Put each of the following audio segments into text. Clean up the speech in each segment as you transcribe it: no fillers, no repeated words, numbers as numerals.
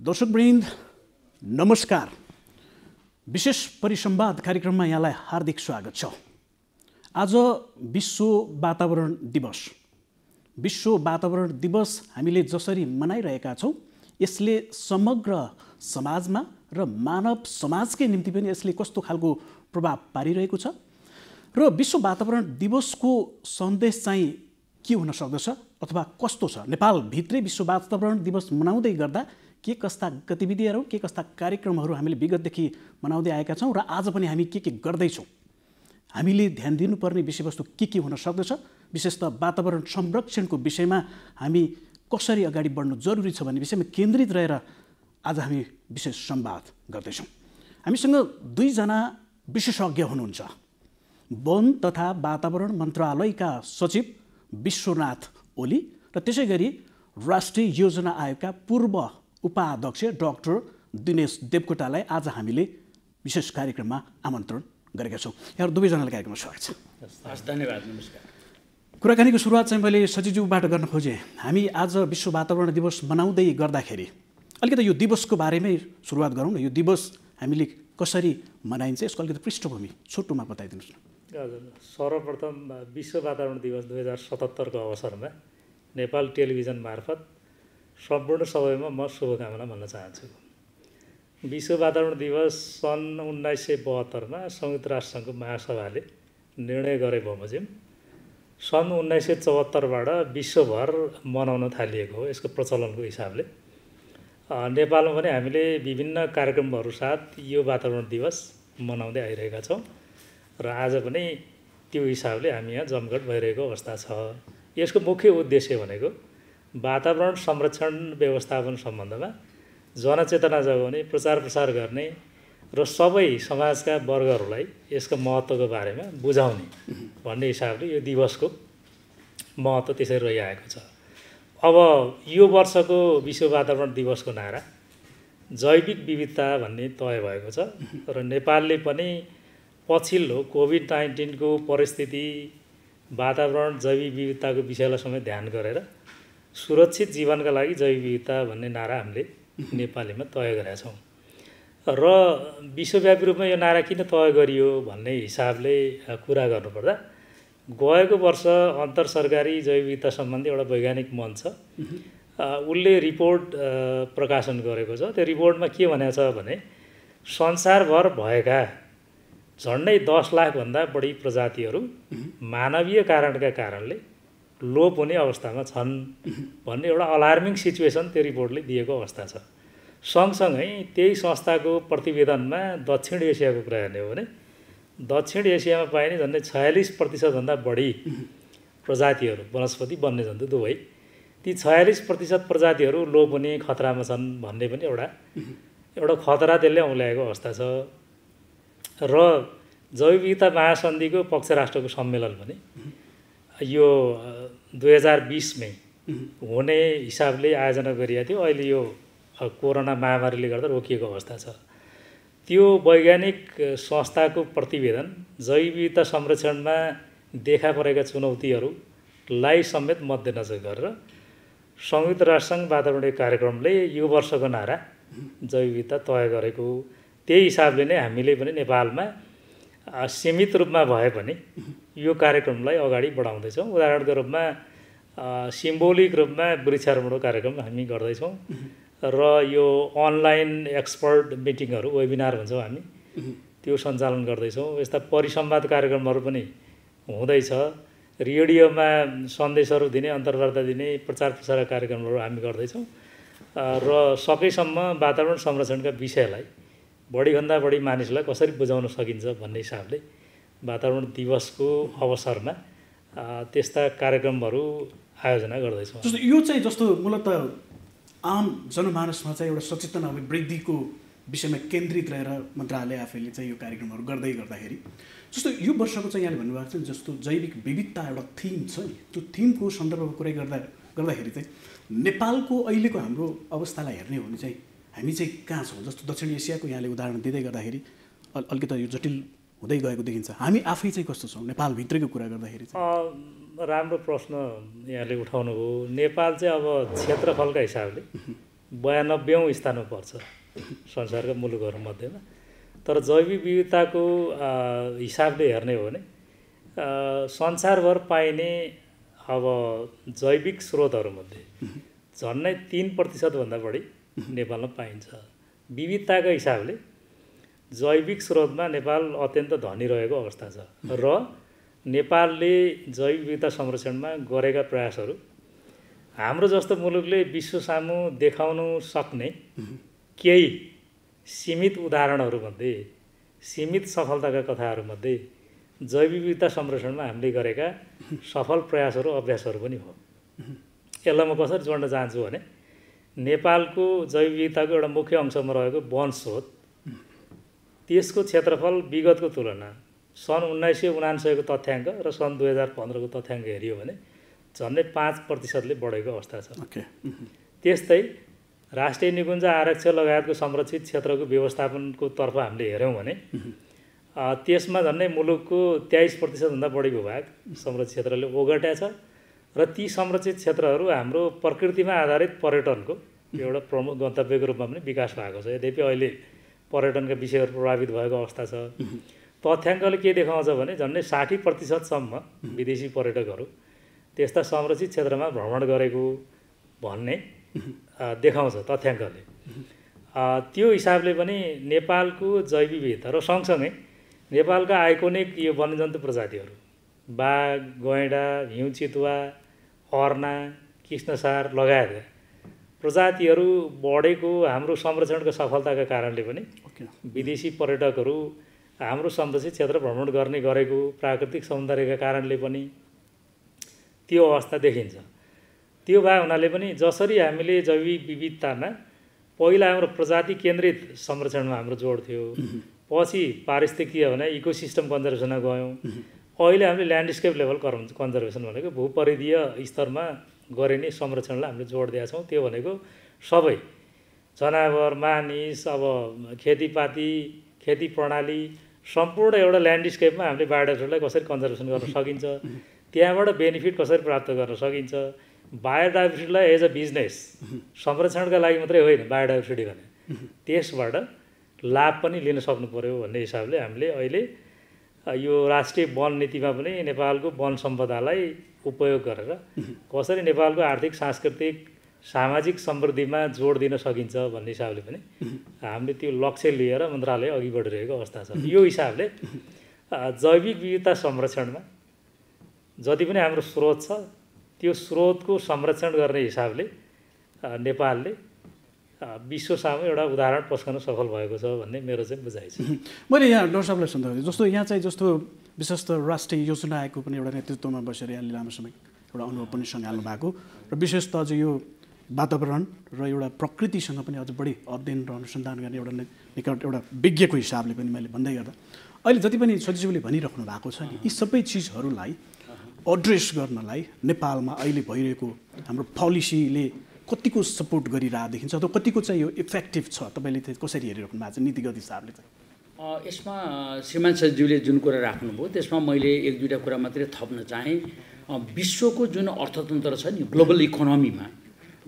दर्शकवृन्द नमस्कार। विशेष परिसंवाद कार्यक्रममा यहाँलाई हार्दिक स्वागत छ। आज विश्व वातावरण दिवस। विश्व वातावरण दिवस हामीले जसरी मनाइरहेका छौं, यसले समग्र समाजमा र मानव समाजकै निम्ति पनि यसले कस्तो खालको प्रभाव पारिरहेको छ र विश्व वातावरण दिवसको सन्देश चाहिँ के हुन सक्दछ अथवा कस्तो छ। नेपाल भित्रै विश्व वातावरण दिवस मनाउँदै गर्दा के कस्ता गतिविधिहरू, के कस्ता कार्यक्रमहरू हामीले विगतदेखि मनाउँदै आएका छौं र आज पनि हामी के गर्दैछौं। हामीले ध्यान दिनुपर्ने विषयवस्तु के हुन सक्दछ, विशेषतः वातावरण संरक्षणको विषयमा हामी कसरी अगाडि बढ्नु जरुरी छ भन्ने विषयमा केन्द्रित रहेर आज हामी विशेष संवाद गर्दैछौं। हामीसँग दुईजना विशेषज्ञ हुनुहुन्छ। वन तथा वातावरण मन्त्रालयका सचिव विश्वनाथ ओली र त्यसैगरी राष्ट्रिय योजना आयोगका पूर्व उपाध्यक्ष डाक्टर दिनेश देवकोटालाई आज हामीले विशेष कार्यक्रममा आमन्त्रण गरेका छौं। यहाँ दुवैजनालाई कार्यक्रममा स्वागत छ। धन्यवाद, नमस्कार। कुराकानीको सुरुवात चाहिँ मैले सचिवज्यूबाट गर्न खोजेँ। हामी आज विश्व वातावरण दिवस मनाउँदै गर्दाखेरि अलिकति यो दिवसको बारेमै सुरुवात गरौँ न। यो दिवस हामीले कसरी मनाइन्छ यसको अलिकति पृष्ठभूमि छोटोमा बताइदिनुहोस् न। सर्वप्रथम विश्व वातावरण दिवस 2077 को अवसरमा नेपाल टेलिभिजन मार्फत सम्पूर्ण सबैमा म शुभकामना भन्न चाहन्छु। विश्व वातावरण दिवस सन् 1972 मा संयुक्त राष्ट्रसङ्घको महासभाले निर्णय गरे बमोजिम सन् 1974 बाट विश्वभर मनाउन थालिएको हो। यसको प्रचलनको हिसाबले नेपालमा पनि हामीले विभिन्न कार्यक्रमहरू साथ यो वातावरण दिवस मनाउँदै आइरहेका छौँ र आज पनि त्यो हिसाबले हामी यहाँ जमघट भइरहेको अवस्था छ। यसको मुख्य उद्देश्य भनेको वातावरण संरक्षण व्यवस्थापन सम्बन्धमा जनचेतना जगाउने, प्रचार प्रसार गर्ने र सबै समाजका वर्गहरूलाई यसको महत्त्वको बारेमा बुझाउने भन्ने हिसाबले यो दिवसको महत्त्व त्यसरी रहिआएको छ। अब यो वर्षको विश्व वातावरण दिवसको नारा जैविक विविधता भन्ने तय भएको छ र नेपालले पनि पछिल्लो कोभिड-19 को परिस्थिति, वातावरण, जैविक विविधताको विषयलाई समेत ध्यान गरेर सुरक्षित जीवनका लागि जैविक विविधता भन्ने नारा हामीले नेपालीमा तय गरेका छौँ र विश्वव्यापी रूपमा यो नारा किन तय गरियो भन्ने हिसाबले कुरा गर्नुपर्दा गएको वर्ष अन्तर सरकारी जैविक विविधता सम्बन्धी एउटा वैज्ञानिक मञ्च उसले रिपोर्ट प्रकाशन गरेको छ। त्यो रिपोर्टमा के भनेको छ भने संसारभर भएका झन्डै 10 लाख भन्दा बढी प्रजातिहरू मानवीय कारणका कारणले लोप हुने अवस्थामा छन् भन्ने एउटा अलार्मिङ सिचुएसन त्यो रिपोर्टले दिएको अवस्था छ। सँगसँगै त्यही संस्थाको प्रतिवेदनमा दक्षिण एसियाको कुरा गर्ने हो भने दक्षिण एसियामा पाइने झन्डै 46% भन्दा बढी प्रजातिहरू, वनस्पति वन्यजन्तु दुवै, ती 46% प्रजातिहरू लोप हुने खतरामा छन् भन्ने पनि एउटा खतरा त्यसले औँल्याएको अवस्था छ। र जैविक विविधता महासन्धिको पक्ष राष्ट्रको सम्मेलन पनि यो 2020 मै हुने हिसाबले आयोजना गरिएको थियो। अहिले यो कोरोना महामारीले गर्दा रोकिएको अवस्था छ। त्यो वैज्ञानिक संस्थाको प्रतिवेदन जैविक विविधता संरक्षणमा देखा परेका चुनौतीहरूलाई समेत मध्यनजर गरेर संयुक्त राष्ट्रसङ्घ वातावरणीय कार्यक्रमले यो वर्षको नारा जैविक विविधता तय गरेको। त्यही हिसाबले नै हामीले पनि नेपालमा सीमित रूपमा भए पनि यो कार्यक्रमलाई अगाडि बढाउँदैछौँ। उदाहरणको रूपमा सिम्बोलिक रूपमा वृक्षारोपणको कार्यक्रम हामी गर्दैछौँ र यो अनलाइन एक्सपर्ट मिटिङहरू, वेबिनार भन्छौँ हामी, त्यो सञ्चालन गर्दैछौँ। यस्ता परिसंवाद कार्यक्रमहरू पनि हुँदैछ। रेडियोमा सन्देशहरू दिने, अन्तर्वार्ता दिने, प्रचार प्रसार कार्यक्रमहरू हामी गर्दैछौँ र सकेसम्म वातावरण संरक्षणका विषयलाई बढीभन्दा बढी मानिसलाई कसरी बुझाउन सकिन्छ भन्ने हिसाबले वातावरण दिवसको अवसरमा त्यस्ता कार्यक्रमहरू आयोजना गर्दैछौँ। यो चाहिँ जस्तो मूलतः आम जनमानसमा चाहिँ एउटा सचेतना वृद्धिको विषयमा केन्द्रित रहेर मन्त्रालय आफैले चाहिँ यो कार्यक्रमहरू गर्दै गर्दाखेरि जस्तो यो वर्षको चाहिँ यहाँले भन्नुभएको छ जस्तो जैविक विविधता एउटा थिम छ नि, त्यो थिमको सन्दर्भमा कुरा गर्दाखेरि चाहिँ नेपालको अहिलेको हाम्रो अवस्थालाई हेर्ने हो भने चाहिँ हामी चाहिँ कहाँ छौँ? जस्तो दक्षिण एसियाको यहाँले उदाहरण दिँदै गर्दाखेरि अलिकति यो जटिल हुँदै गएको देखिन्छ। हामी आफै चाहिँ कस्तो छौँ नेपालभित्रको कुरा गर्दाखेरि? राम्रो प्रश्न यहाँले उठाउनु हो। नेपाल चाहिँ अब क्षेत्रफलका हिसाबले 92औं स्थानमा पर्छ संसारका मुलुकहरूमध्येमा। तर जैविक विविधताको हिसाबले हेर्ने हो भने संसारभर पाइने अब जैविक स्रोतहरूमध्ये झन्नै 3% भन्दा बढी नेपालमा पाइन्छ। विविधताको हिसाबले जैविक स्रोतमा नेपाल अत्यन्त धनी रहेको अवस्था छ र नेपालले जैविक विविधता संरक्षणमा गरेका प्रयासहरू हाम्रो जस्तो मुलुकले विश्व सामु देखाउन सक्ने केही सीमित उदाहरणहरूमध्ये, सीमित सफलताका कथाहरूमध्ये जैविक विविधता संरक्षणमा हामीले गरेका सफल प्रयासहरू, अभ्यासहरू पनि हो। यसलाई म कसरी जोड्न चाहन्छु भने नेपालको जैविक विविधताको एउटा मुख्य अंशमा रहेको वन स्रोत, त्यसको क्षेत्रफल विगतको तुलना सन् 1999 को तथ्याङ्क र सन् 2015 को तथ्याङ्क हेरियो भने झन्डै 5% बढेको अवस्था छ। त्यस्तै राष्ट्रिय निकुञ्ज, आरक्ष लगायतको संरक्षित क्षेत्रको व्यवस्थापनको तर्फ हामीले हेऱ्यौँ भने त्यसमा झन्डै मुलुकको 23% भन्दा बढी भूभाग संरक्षित क्षेत्रले ओगट्या छ र ती संरक्षित क्षेत्रहरू हाम्रो प्रकृतिमा आधारित पर्यटनको एउटा प्रमुख गन्तव्यको रूपमा पनि विकास भएको छ। यद्यपि अहिले पर्यटनका विषयहरू प्रभावित भएको अवस्था छ। तथ्याङ्कले के देखाउँछ भने झन्डै 60% सम्म विदेशी पर्यटकहरू त्यस्ता संरक्षित क्षेत्रमा भ्रमण गरेको भन्ने देखाउँछ तथ्याङ्कले। त्यो हिसाबले पनि नेपालको जैविक विविधता र सँगसँगै नेपालका आइकोनिक यो वन्यजन्तु प्रजातिहरू बाघ, गैँडा, हिउँ चितुवा, अर्ना, कृष्णसार लगायत प्रजातिहरू बढेको हाम्रो संरक्षणको सफलताका कारणले पनि विदेशी पर्यटकहरू हाम्रो संरक्षित क्षेत्र भ्रमण गर्ने गरेको प्राकृतिक सौन्दर्यका कारणले पनि त्यो अवस्था देखिन्छ। त्यो भए हुनाले पनि जसरी हामीले जैविक विविधतामा पहिला हाम्रो प्रजाति केन्द्रित संरक्षणमा हाम्रो जोड थियो, पछि पारिस्थितिकीय भने इकोसिस्टम कन्जर्भेसनमा गयौँ, अहिले हामीले ल्यान्डस्केप लेभल कन्जर्भेसन भनेको भूपरिधीय स्तरमा गरिने संरक्षणलाई हामीले जोड दिएका छौँ। त्यो भनेको सबै जनावर, मानिस, अब खेतीपाती, खेती प्रणाली सम्पूर्ण एउटा ल्यान्डस्केपमा हामीले बायोडाइभर्सिटीलाई कसरी कन्जर्भेसन गर्न सकिन्छ, त्यहाँबाट बेनिफिट कसरी प्राप्त गर्न सकिन्छ, बायोडाइभर्सिटीलाई एज अ बिजनेस संरक्षणका लागि मात्रै होइन बायोडाइभर्सिटी भने त्यसबाट लाभ पनि लिन सक्नु पर्यो भन्ने हिसाबले हामीले अहिले यो राष्ट्रिय वन नीतिमा पनि नेपालको वन सम्पदालाई उपयोग गरेर कसरी नेपालको आर्थिक, सांस्कृतिक, सामाजिक समृद्धिमा जोड दिन सकिन्छ भन्ने हिसाबले पनि हामीले त्यो लक्ष्य लिएर मन्त्रालय अघि बढिरहेको अवस्था छ। यो हिसाबले जैविक विविधता संरक्षणमा जति पनि हाम्रो स्रोत छ त्यो स्रोतको संरक्षण गर्ने हिसाबले नेपालले विश्व सामु एउटा उदाहरण पस्कन सफल भएको छ भन्ने मेरो चाहिँ बुझाइ छ। मैले यहाँ डाक्टर साहबलाई सोध्दाखेरि जस्तो यहाँ चाहिँ जस्तो विशेष त राष्ट्रिय योजना आएको पनि एउटा नेतृत्वमा बसेर यहाँले लामो समय एउटा अनुभव पनि सँगाल्नु भएको र विशेष त अझ यो वातावरण र एउटा प्रकृतिसँग पनि अझ बढी अध्ययन र अनुसन्धान गर्ने एउटा निकट एउटा विज्ञको हिसाबले पनि मैले भन्दै गर्दा अहिले जति पनि सचिवले भनिराख्नु भएको छ नि यी सबै चिजहरूलाई एड्रेस गर्नलाई नेपालमा अहिले भइरहेको हाम्रो पोलिसीले कतिको सपोर्ट गरिरहेको देखिन्छ अथवा कतिको चाहिँ यो इफेक्टिभ छ, तपाईँले चाहिँ कसरी हेरिराख्नु भएको छ नीतिगत हिसाबले चाहिँ? यसमा श्रीमान सचिवले जुन कुरा राख्नुभयो त्यसमा मैले एक दुईवटा कुरा मात्रै थप्न चाहेँ। विश्वको जुन अर्थतन्त्र छ नि ग्लोबल इकोनोमीमा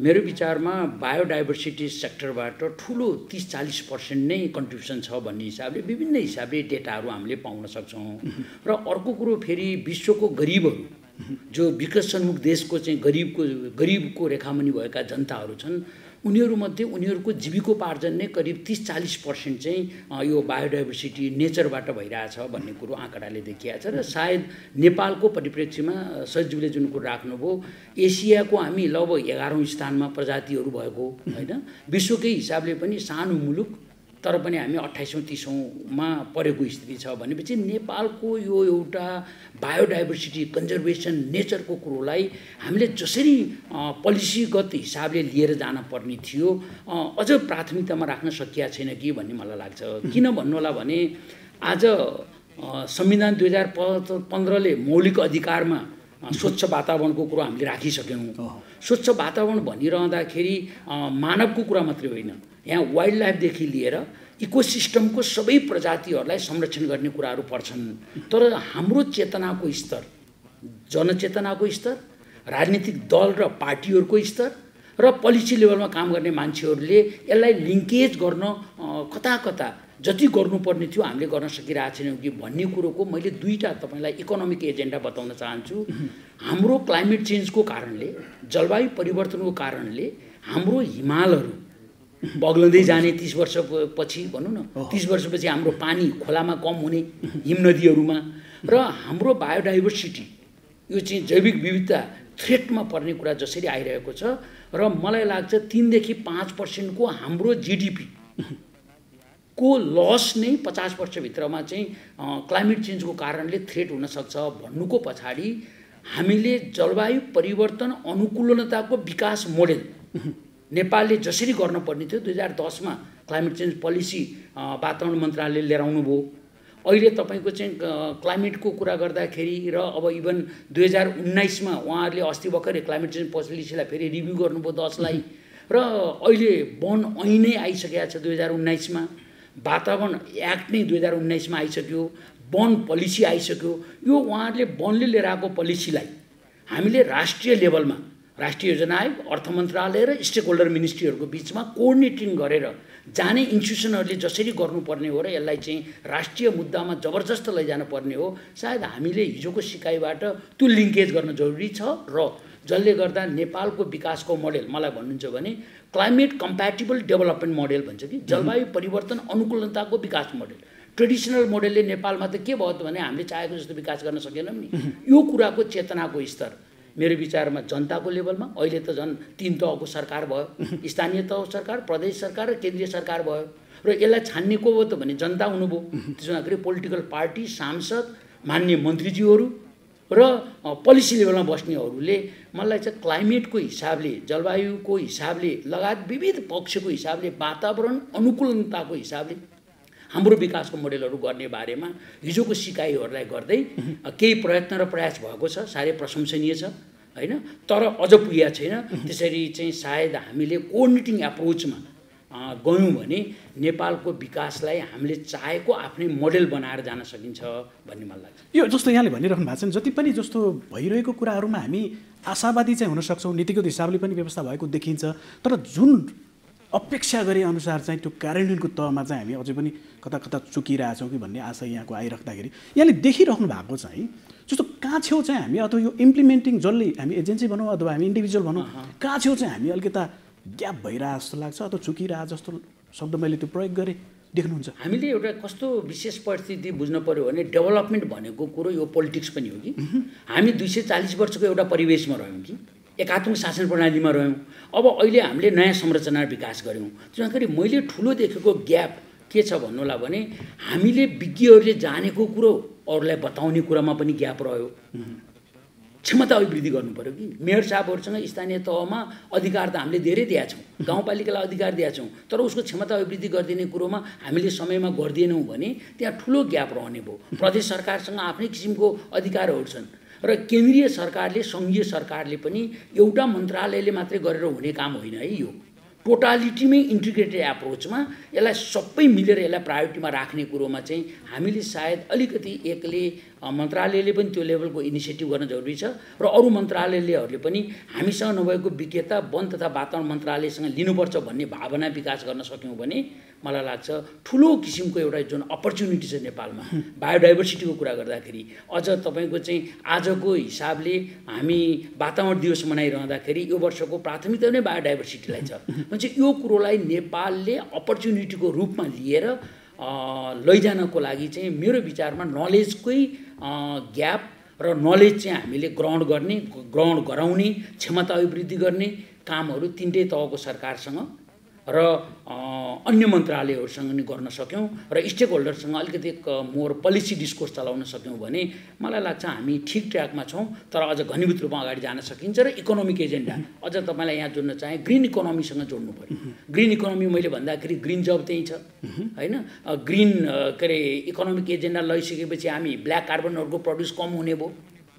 मेरो विचारमा बायोडाइभर्सिटी सेक्टरबाट ठुलो 30-40% नै कन्ट्रिब्युसन छ भन्ने हिसाबले विभिन्न हिसाबले डेटाहरू हामीले पाउन सक्छौँ। र अर्को कुरो फेरि विश्वको गरिबहरू जो विकसनमुख देशको चाहिँ गरिबको रेखामुनि भएका जनताहरू छन् उनीहरूमध्ये उनीहरूको जीविकोपार्जन नै करिब 30-40% चाहिँ यो बायोडाइभर्सिटी नेचरबाट भइरहेछ भन्ने कुरो आँकडाले देखिएको छ। र सायद नेपालको परिप्रेक्ष्यमा सचिवले जुन कुरो राख्नुभयो एसियाको हामी लगभग 11औं स्थानमा प्रजातिहरू भएको होइन, विश्वकै हिसाबले पनि सानो मुलुक तर पनि हामी 28औं 30औंमा परेको स्थिति छ भनेपछि नेपालको यो एउटा बायोडाइभर्सिटी कन्जर्भेसन नेचरको कुरोलाई हामीले जसरी पोलिसीगत हिसाबले लिएर जान पर्ने थियो अझ प्राथमिकतामा राख्न सकिया छैन कि भन्ने मलाई लाग्छ। किन भन्नुहोला भने आज संविधान 2015ले मौलिक अधिकारमा स्वच्छ वातावरणको कुरो हामीले राखिसक्यौँ। स्वच्छ वातावरण भनिरहँदाखेरि मानवको कुरा मात्रै होइन, यहाँ वाइल्ड लाइफदेखि लिएर इकोसिस्टमको सबै प्रजातिहरूलाई संरक्षण गर्ने कुराहरू पर्छन्। तर हाम्रो चेतनाको स्तर, जनचेतनाको स्तर, राजनीतिक दल र पार्टीहरूको स्तर र पोलिसी लेभलमा काम गर्ने मान्छेहरूले यसलाई लिङ्केज गर्न कता कता जति गर्नुपर्ने थियो हामीले गर्न सकिरहेको छैनौँ कि भन्ने कुरोको मैले दुईवटा तपाईँलाई इकोनोमिक एजेन्डा बताउन चाहन्छु। हाम्रो क्लाइमेट चेन्जको कारणले, जलवायु परिवर्तनको कारणले हाम्रो हिमालहरू बग्लँदै जाने 30 वर्षपछि भनौँ न 30 वर्षपछि हाम्रो पानी खोलामा कम हुने हिमनदीहरूमा र हाम्रो बायोडाइभर्सिटी यो चाहिँ जैविक विविधता थ्रेटमा पर्ने कुरा जसरी आइरहेको छ र मलाई लाग्छ 3 देखि 5% को हाम्रो जीडीपी को लस नै 50 वर्षभित्रमा चाहिँ क्लाइमेट चेन्जको कारणले थ्रेट हुनसक्छ भन्नुको पछाडि हामीले जलवायु परिवर्तन अनुकूलनताको विकास मोडेल नेपालले जसरी गर्नुपर्ने थियो 2010 मा क्लाइमेट चेन्ज पोलिसी वातावरण मन्त्रालयले लिएर आउनु भयो। अहिले तपाईको चाहिँ क्लाइमेटको कुरा गर्दाखेरि र अब इभन 2019 मा उहाँहरूले अस्ति भर्खरै क्लाइमेट चेन्ज पोलिसीलाई फेरि रिभ्यू गर्नुभयो 10 लाई र अहिले वन ऐनै आइसकेको छ 2019 मा, वातावरण एक्ट नै 2019 मा आइसक्यो, वन पोलिसी आइसक्यो। यो उहाँहरूले वनले लिएर आएको पोलिसीलाई हामीले राष्ट्रिय लेभलमा राष्ट्रिय योजना आयोग, अर्थ मन्त्रालय र स्टेक होल्डर मिनिस्ट्रीहरूको बिचमा कोअर्डिनेटिङ गरेर जाने इन्स्टिट्युसनहरूले जसरी गर्नुपर्ने हो र यसलाई चाहिँ राष्ट्रिय मुद्दामा जबरजस्त लैजानु पर्ने हो। सायद हामीले हिजोको सिकाइबाट त्यो लिङ्केज गर्न जरुरी छ र जसले गर्दा नेपालको विकासको मोडेल मलाई भन्नुहुन्छ भने क्लाइमेट कम्प्याटिबल डेभलपमेन्ट मोडेल भन्छ कि जलवायु परिवर्तन अनुकूलनताको विकास मोडेल। ट्रेडिसनल मोडेलले नेपालमा त के भयो त भने हामीले चाहेको जस्तो विकास गर्न सकेनौँ नि। यो कुराको चेतनाको स्तर मेरो विचारमा जनताको लेभलमा अहिले त झन् 3 तहको सरकार भयो, स्थानीय तह सरकार, प्रदेश सरकार र केन्द्रीय सरकार भयो र यसलाई छान्ने को हो त भने जनता हुनुभयो। त्यसो हुँदाखेरि पोलिटिकल पार्टी, सांसद, मान्य मन्त्रीज्यूहरू र पोलिसी लेभलमा बस्नेहरूले मलाई चाहिँ क्लाइमेटको हिसाबले, जलवायुको हिसाबले लगायत विविध पक्षको हिसाबले, वातावरण अनुकूलनताको हिसाबले हाम्रो विकासको मोडेलहरू गर्ने बारेमा हिजोको सिकाइहरूलाई गर्दै केही प्रयत्न र प्रयास भएको छ, साह्रै प्रशंसनीय छ हैन। तर अझ पुगेको छैन। त्यसरी चाहिँ सायद हामीले कोअर्डिनेटिङ एप्रोचमा गयौँ भने नेपालको विकासलाई हामीले चाहेको आफ्नै मोडेल बनाएर जान सकिन्छ भन्ने मलाई लाग्छ। यो जस्तो यहाँले भनिरहनु भएको छ जति पनि जस्तो भइरहेको कुराहरूमा हामी आशावादी चाहिँ हुन सक्छौँ, नीतिगत हिसाबले पनि व्यवस्था भएको देखिन्छ, तर जुन अपेक्षा गरे अनुसार चाहिँ त्यो कार्यान्वयनको तहमा चाहिँ हामी अझै पनि कता कता चुकिरहेछौँ कि भन्ने आशा यहाँको आइराख्दाखेरि यहाँले देखिराख्नु भएको चाहिँ जस्तो कहाँ छेउ चाहिँ हामी अथवा यो इम्प्लिमेन्टिङ जसले हामी एजेन्सी भनौँ अथवा हामी इन्डिभिजुअल भनौँ कहाँ छेउ चाहिँ हामी अलिकता ग्याप भइरहेको जस्तो लाग्छ अथवा चुकिरहेको जस्तो शब्द मैले त्यो प्रयोग गरेँ देख्नुहुन्छ? हामीले एउटा कस्तो विशेष परिस्थिति बुझ्नु पर्यो भने डेभलपमेन्ट भनेको कुरो यो पोलिटिक्स पनि हो कि हामी 240 वर्षको एउटा परिवेशमा रह्यौँ कि एकात्मक शासन प्रणालीमा रह्यौँ। अब अहिले हामीले नयाँ संरचना विकास गऱ्यौँ। त्यसैगरी मैले ठुलो देखेको ग्याप के छ भन्नुलाई भने हामीले विज्ञहरूले जानेको कुरो अरूलाई बताउने कुरामा पनि ग्याप रह्यो। क्षमता अभिवृद्धि गर्नु पर्यो कि मेयर साहबहरूसँग स्थानीय तहमा अधिकार त हामीले धेरै दिएका छौँ, गाउँपालिकालाई अधिकार दिएका छौँ, तर उसको क्षमता अभिवृद्धि गरिदिने कुरोमा हामीले समयमा गरिदिएनौँ भने त्यहाँ ठुलो ग्याप रहने भयो। प्रदेश सरकारसँग आफ्नै किसिमको अधिकारहरू छन् र केन्द्रीय सरकारले, सङ्घीय सरकारले पनि एउटा मन्त्रालयले मात्रै गरेर हुने काम होइन है। यो टोटालिटीमै इन्टिग्रेटेड एप्रोचमा यसलाई सबै मिलेर यसलाई प्रायोरिटीमा राख्ने कुरोमा चाहिँ हामीले सायद अलिकति एकले मन्त्रालयले पनि त्यो लेभलको इनिसिएटिभ गर्न जरुरी छ र अरू मन्त्रालयहरूले पनि हामीसँग नभएको विज्ञता वन तथा वातावरण मन्त्रालयसँग लिनुपर्छ भन्ने भावना विकास गर्न सक्यौँ भने मलाई लाग्छ ठुलो किसिमको एउटा जुन अपर्च्युनिटी छ नेपालमा बायोडाइभर्सिटीको कुरा गर्दाखेरि अझ तपाईँको चाहिँ आजको हिसाबले हामी वातावरण दिवस मनाइरहँदाखेरि यो वर्षको प्राथमिकता नै बायोडाइभर्सिटीलाई छ। भने यो कुरोलाई नेपालले अपर्च्युनिटीको रूपमा लिएर लैजानको लागि चाहिँ मेरो विचारमा नलेजकै ग्याप र नलेज चाहिँ हामीले ग्रहण गराउने, क्षमता अभिवृद्धि गर्ने कामहरू तीनटै तहको सरकारसँग र अन्य मन्त्रालयहरूसँग नि गर्न सक्यौँ र स्टेक होल्डरसँग अलिकति मोर पोलिसी डिस्कोर्स चलाउन सक्यौँ भने मलाई लाग्छ हामी ठिक ट्र्याकमा छौँ। तर अझ घनीभूत रूपमा अगाडि जान सकिन्छ र इकोनोमिक एजेन्डा अझ तपाईँलाई यहाँ जोड्न चाहे ग्रिन इकोनोमीसँग जोड्नु पर्यो। ग्रिन इकोनोमी मैले भन्दाखेरि ग्रिन जब त्यही छ होइन। ग्रिन के अरे इकोनोमिक एजेन्डा लैसकेपछि हामी ब्ल्याक कार्बनहरूको प्रड्युस कम हुने भयो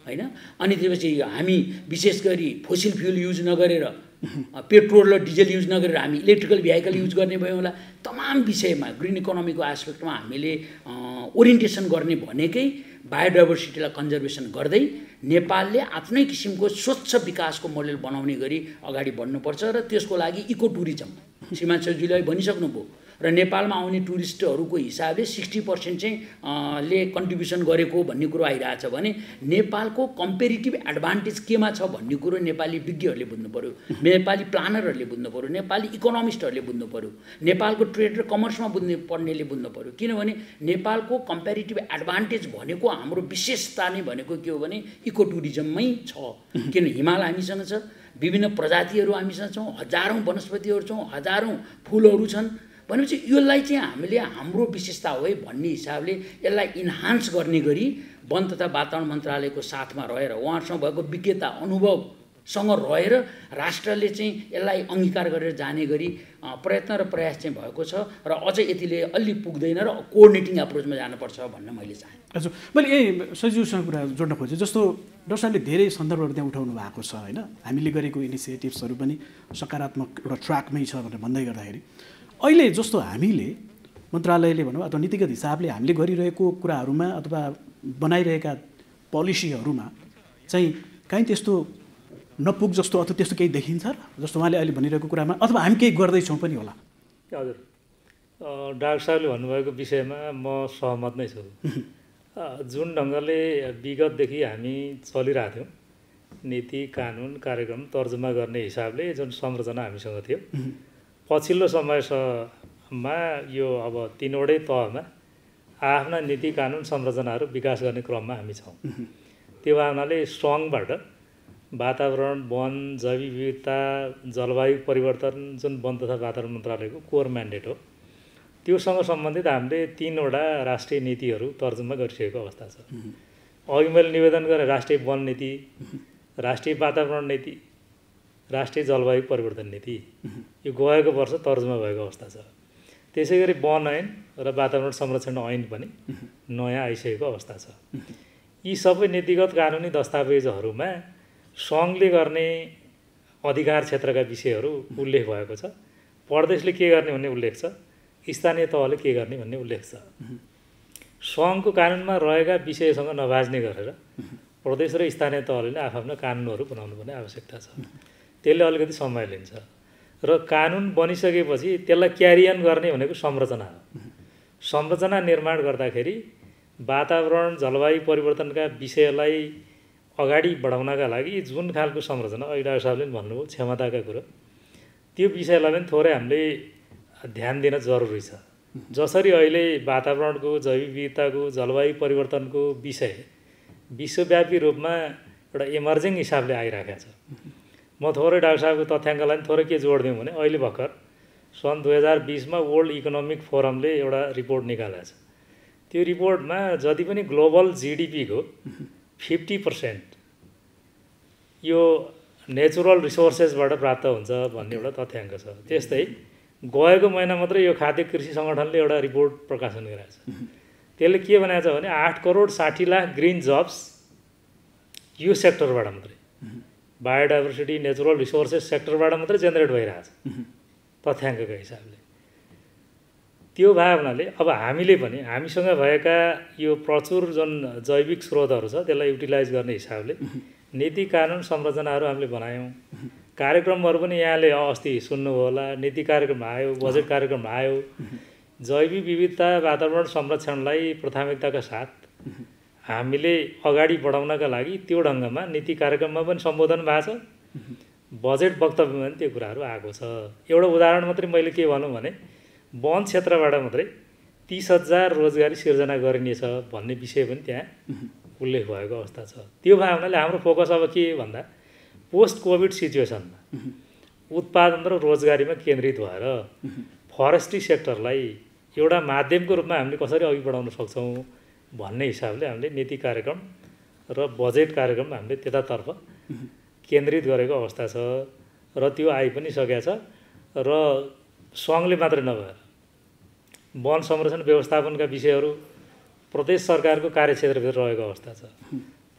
होइन। अनि त्यसपछि हामी विशेष गरी फोसिल फ्युल युज नगरेर पेट्रोल र डिजल युज नगरेर हामी इलेक्ट्रिकल भेहिकल युज गर्ने भयौँ होला। तमाम विषयमा ग्रिन इकोनोमीको एस्पेक्टमा हामीले ओरिएन्टेसन गर्ने भनेकै बायोडाइभर्सिटीलाई कन्जर्भेसन गर्दै नेपालले आफ्नै किसिमको स्वच्छ विकासको मोडेल बनाउने गरी अगाडि बढ्नुपर्छ र त्यसको लागि इको टुरिज्म श्रीमान सचिवले भनिसक्नुभयो र नेपालमा आउने टुरिस्टहरूको हिसाबले 60% चाहिँ ले कन्ट्रिब्युसन गरेको भन्ने कुरो आइरहेछ भने नेपालको कम्पेरिटिभ एडभान्टेज केमा छ भन्ने कुरो नेपाली विज्ञहरूले बुझ्नु पर्यो, नेपाली प्लानरहरूले बुझ्नु पर्यो, नेपाली इकोनोमिस्टहरूले बुझ्नु पर्यो, नेपालको ट्रेड र कमर्समा पढ्नेले बुझ्नु पर्यो। किनभने नेपालको कम्पेरिटिभ एडभान्टेज भनेको हाम्रो विशेषता नै भनेको के हो भने इको टुरिज्ममै छ। किन हिमाल हामीसँग छ, विभिन्न प्रजातिहरू हामीसँग छौँ, हजारौँ वनस्पतिहरू छौँ, हजारौँ फुलहरू छन् भनेपछि यसलाई चाहिँ हामीले हाम्रो विशेषता हो है भन्ने हिसाबले यसलाई इन्हान्स गर्ने गरी वन तथा वातावरण मन्त्रालयको साथमा रहेर उहाँहरूसँग भएको विज्ञता अनुभवसँग रहेर राष्ट्रले चाहिँ यसलाई अङ्गीकार गरेर जाने गरी प्रयत्न र प्रयास चाहिँ भएको छ र अझ यतिले अलि पुग्दैन र कोअर्डिनेटिङ एप्रोचमा जानुपर्छ भन्न मैले चाहेँ। हजुर, मैले यही सजिलोसँग कुरा जोड्न खोजेँ। जस्तो डाक्टर साहबले धेरै सन्दर्भहरू त्यहाँ उठाउनु भएको छ होइन, हामीले गरेको इनिसिएटिभ्सहरू पनि सकारात्मक एउटा ट्र्याकमै छ भनेर भन्दै गर्दाखेरि अहिले जस्तो हामीले मन्त्रालयले भनौँ अथवा नीतिगत हिसाबले हामीले गरिरहेको कुराहरूमा अथवा बनाइरहेका पोलिसीहरूमा चाहिँ कहीँ त्यस्तो नपुग जस्तो अथवा त्यस्तो केही देखिन्छ र जस्तो उहाँले अहिले भनिरहेको कुरामा, अथवा हामी केही गर्दैछौँ पनि होला? हजुर, डाक्टर साहबले भन्नुभएको विषयमा म सहमत नै छु। जुन ढङ्गले विगतदेखि हामी चलिरहेको थियौँ नीति कानुन कार्यक्रम तर्जुमा गर्ने हिसाबले जुन संरचना हामीसँग थियो, पछिल्लो समयमा यो अब तीनवटै तहमा आफ्ना नीति कानुन संरचनाहरू विकास गर्ने क्रममा हामी छौँ। त्यो भावनाले स्ट्रङबाट वातावरण, वन, जैविक विविधता, जलवायु परिवर्तन जुन वन तथा वातावरण मन्त्रालयको कोर म्यान्डेट हो त्योसँग सम्बन्धित हामीले 3वटा राष्ट्रिय नीतिहरू तर्जुमा गरिसकेको अवस्था छ। अघि मैले निवेदन गरेँ राष्ट्रिय वन नीति, राष्ट्रिय वातावरण नीति, राष्ट्रिय जलवायु परिवर्तन नीति यो गएको वर्ष तर्जुमा भएको अवस्था छ। त्यसै गरी वन ऐन र वातावरण संरक्षण ऐन पनि नयाँ आइसकेको अवस्था छ। यी सबै नीतिगत कानुनी दस्तावेजहरूमा सङ्घले गर्ने अधिकार क्षेत्रका विषयहरू उल्लेख भएको छ। प्रदेशले के गर्ने भन्ने उल्लेख छ, स्थानीय तहले के गर्ने भन्ने उल्लेख छ। सङ्घको कानुनमा रहेका विषयसँग नबाज्ने गरेर प्रदेश र स्थानीय तहले आफ्ना कानुनहरू बनाउनु पर्ने आवश्यकता छ। त्यसले अलिकति समय लिन्छ र कानुन बनिसकेपछि त्यसलाई क्यारियन गर्ने भनेको संरचना हो। संरचना निर्माण गर्दाखेरि वातावरण जलवायु परिवर्तनका विषयलाई अगाडि बढाउनका लागि जुन खालको संरचना अहिले डाक्टर साहबले पनि भन्नुभयो क्षमताका कुरो, त्यो विषयलाई पनि थोरै हामीले ध्यान दिन जरुरी छ। जसरी अहिले वातावरणको जैविक विविधताको जलवायु परिवर्तनको विषय विश्वव्यापी रूपमा एउटा इमर्जिङ हिसाबले आइरहेको छ। म थोरै डाक्टर साहबको तथ्याङ्कलाई पनि थोरै के जोडिदिउँ भने अहिले भर्खर सन् 2020मा वर्ल्ड इकोनोमिक फोरमले एउटा रिपोर्ट निकालेको छ। त्यो रिपोर्टमा जति पनि ग्लोबल जिडिपीको 50% यो नेचुरल रिसोर्सेसबाट प्राप्त हुन्छ भन्ने एउटा तथ्याङ्क छ। त्यस्तै गएको महिना मात्रै यो खाद्य कृषि सङ्गठनले एउटा रिपोर्ट प्रकाशन गरेको छ। त्यसले के भनेको छ भने 8 करोड 60 लाख ग्रिन जब्स यो सेक्टरबाट मात्रै, बायोडाइभर्सिटी नेचुरल रिसोर्सेस सेक्टरबाट मात्रै जेनेरेट भइरहेछ तथ्याङ्कको हिसाबले। त्यो भयो हुनाले अब हामीले पनि हामीसँग भएका यो प्रचुर जुन जैविक स्रोतहरू छ त्यसलाई युटिलाइज गर्ने हिसाबले नीति कानुन संरचनाहरू हामीले बनायौँ। कार्यक्रमहरू पनि यहाँले अस्ति सुन्नुभयो होला, नीति कार्यक्रम आयो, बजेट कार्यक्रम आयो। जैविक विविधता वातावरण संरक्षणलाई प्राथमिकताका साथ हामीले अगाडि बढाउनका लागि त्यो ढङ्गमा नीति कार्यक्रममा पनि सम्बोधन भएको छ, बजेट वक्तव्यमा पनि त्यो कुराहरू आएको छ। एउटा उदाहरण मात्रै मैले के भनौँ भने वन क्षेत्रबाट मात्रै 30,000 रोजगारी सिर्जना गरिनेछ भन्ने विषय पनि त्यहाँ उल्लेख भएको अवस्था छ। त्यो भए हुनाले हाम्रो फोकस अब के भन्दा पोस्ट कोभिड सिचुएसनमा उत्पादन र रोजगारीमा केन्द्रित भएर फरेस्ट्री सेक्टरलाई एउटा माध्यमको रूपमा हामीले कसरी अघि बढाउन सक्छौँ भन्ने हिसाबले हामीले नीति कार्यक्रम र बजेट कार्यक्रम हामीले त्यतातर्फ केन्द्रित गरेको अवस्था छ र त्यो आइ पनि सकेको छ। र सङ्घले मात्रै नभएर वन संरक्षण व्यवस्थापनका विषयहरू प्रदेश सरकारको कार्यक्षेत्रभित्र रहेको अवस्था छ।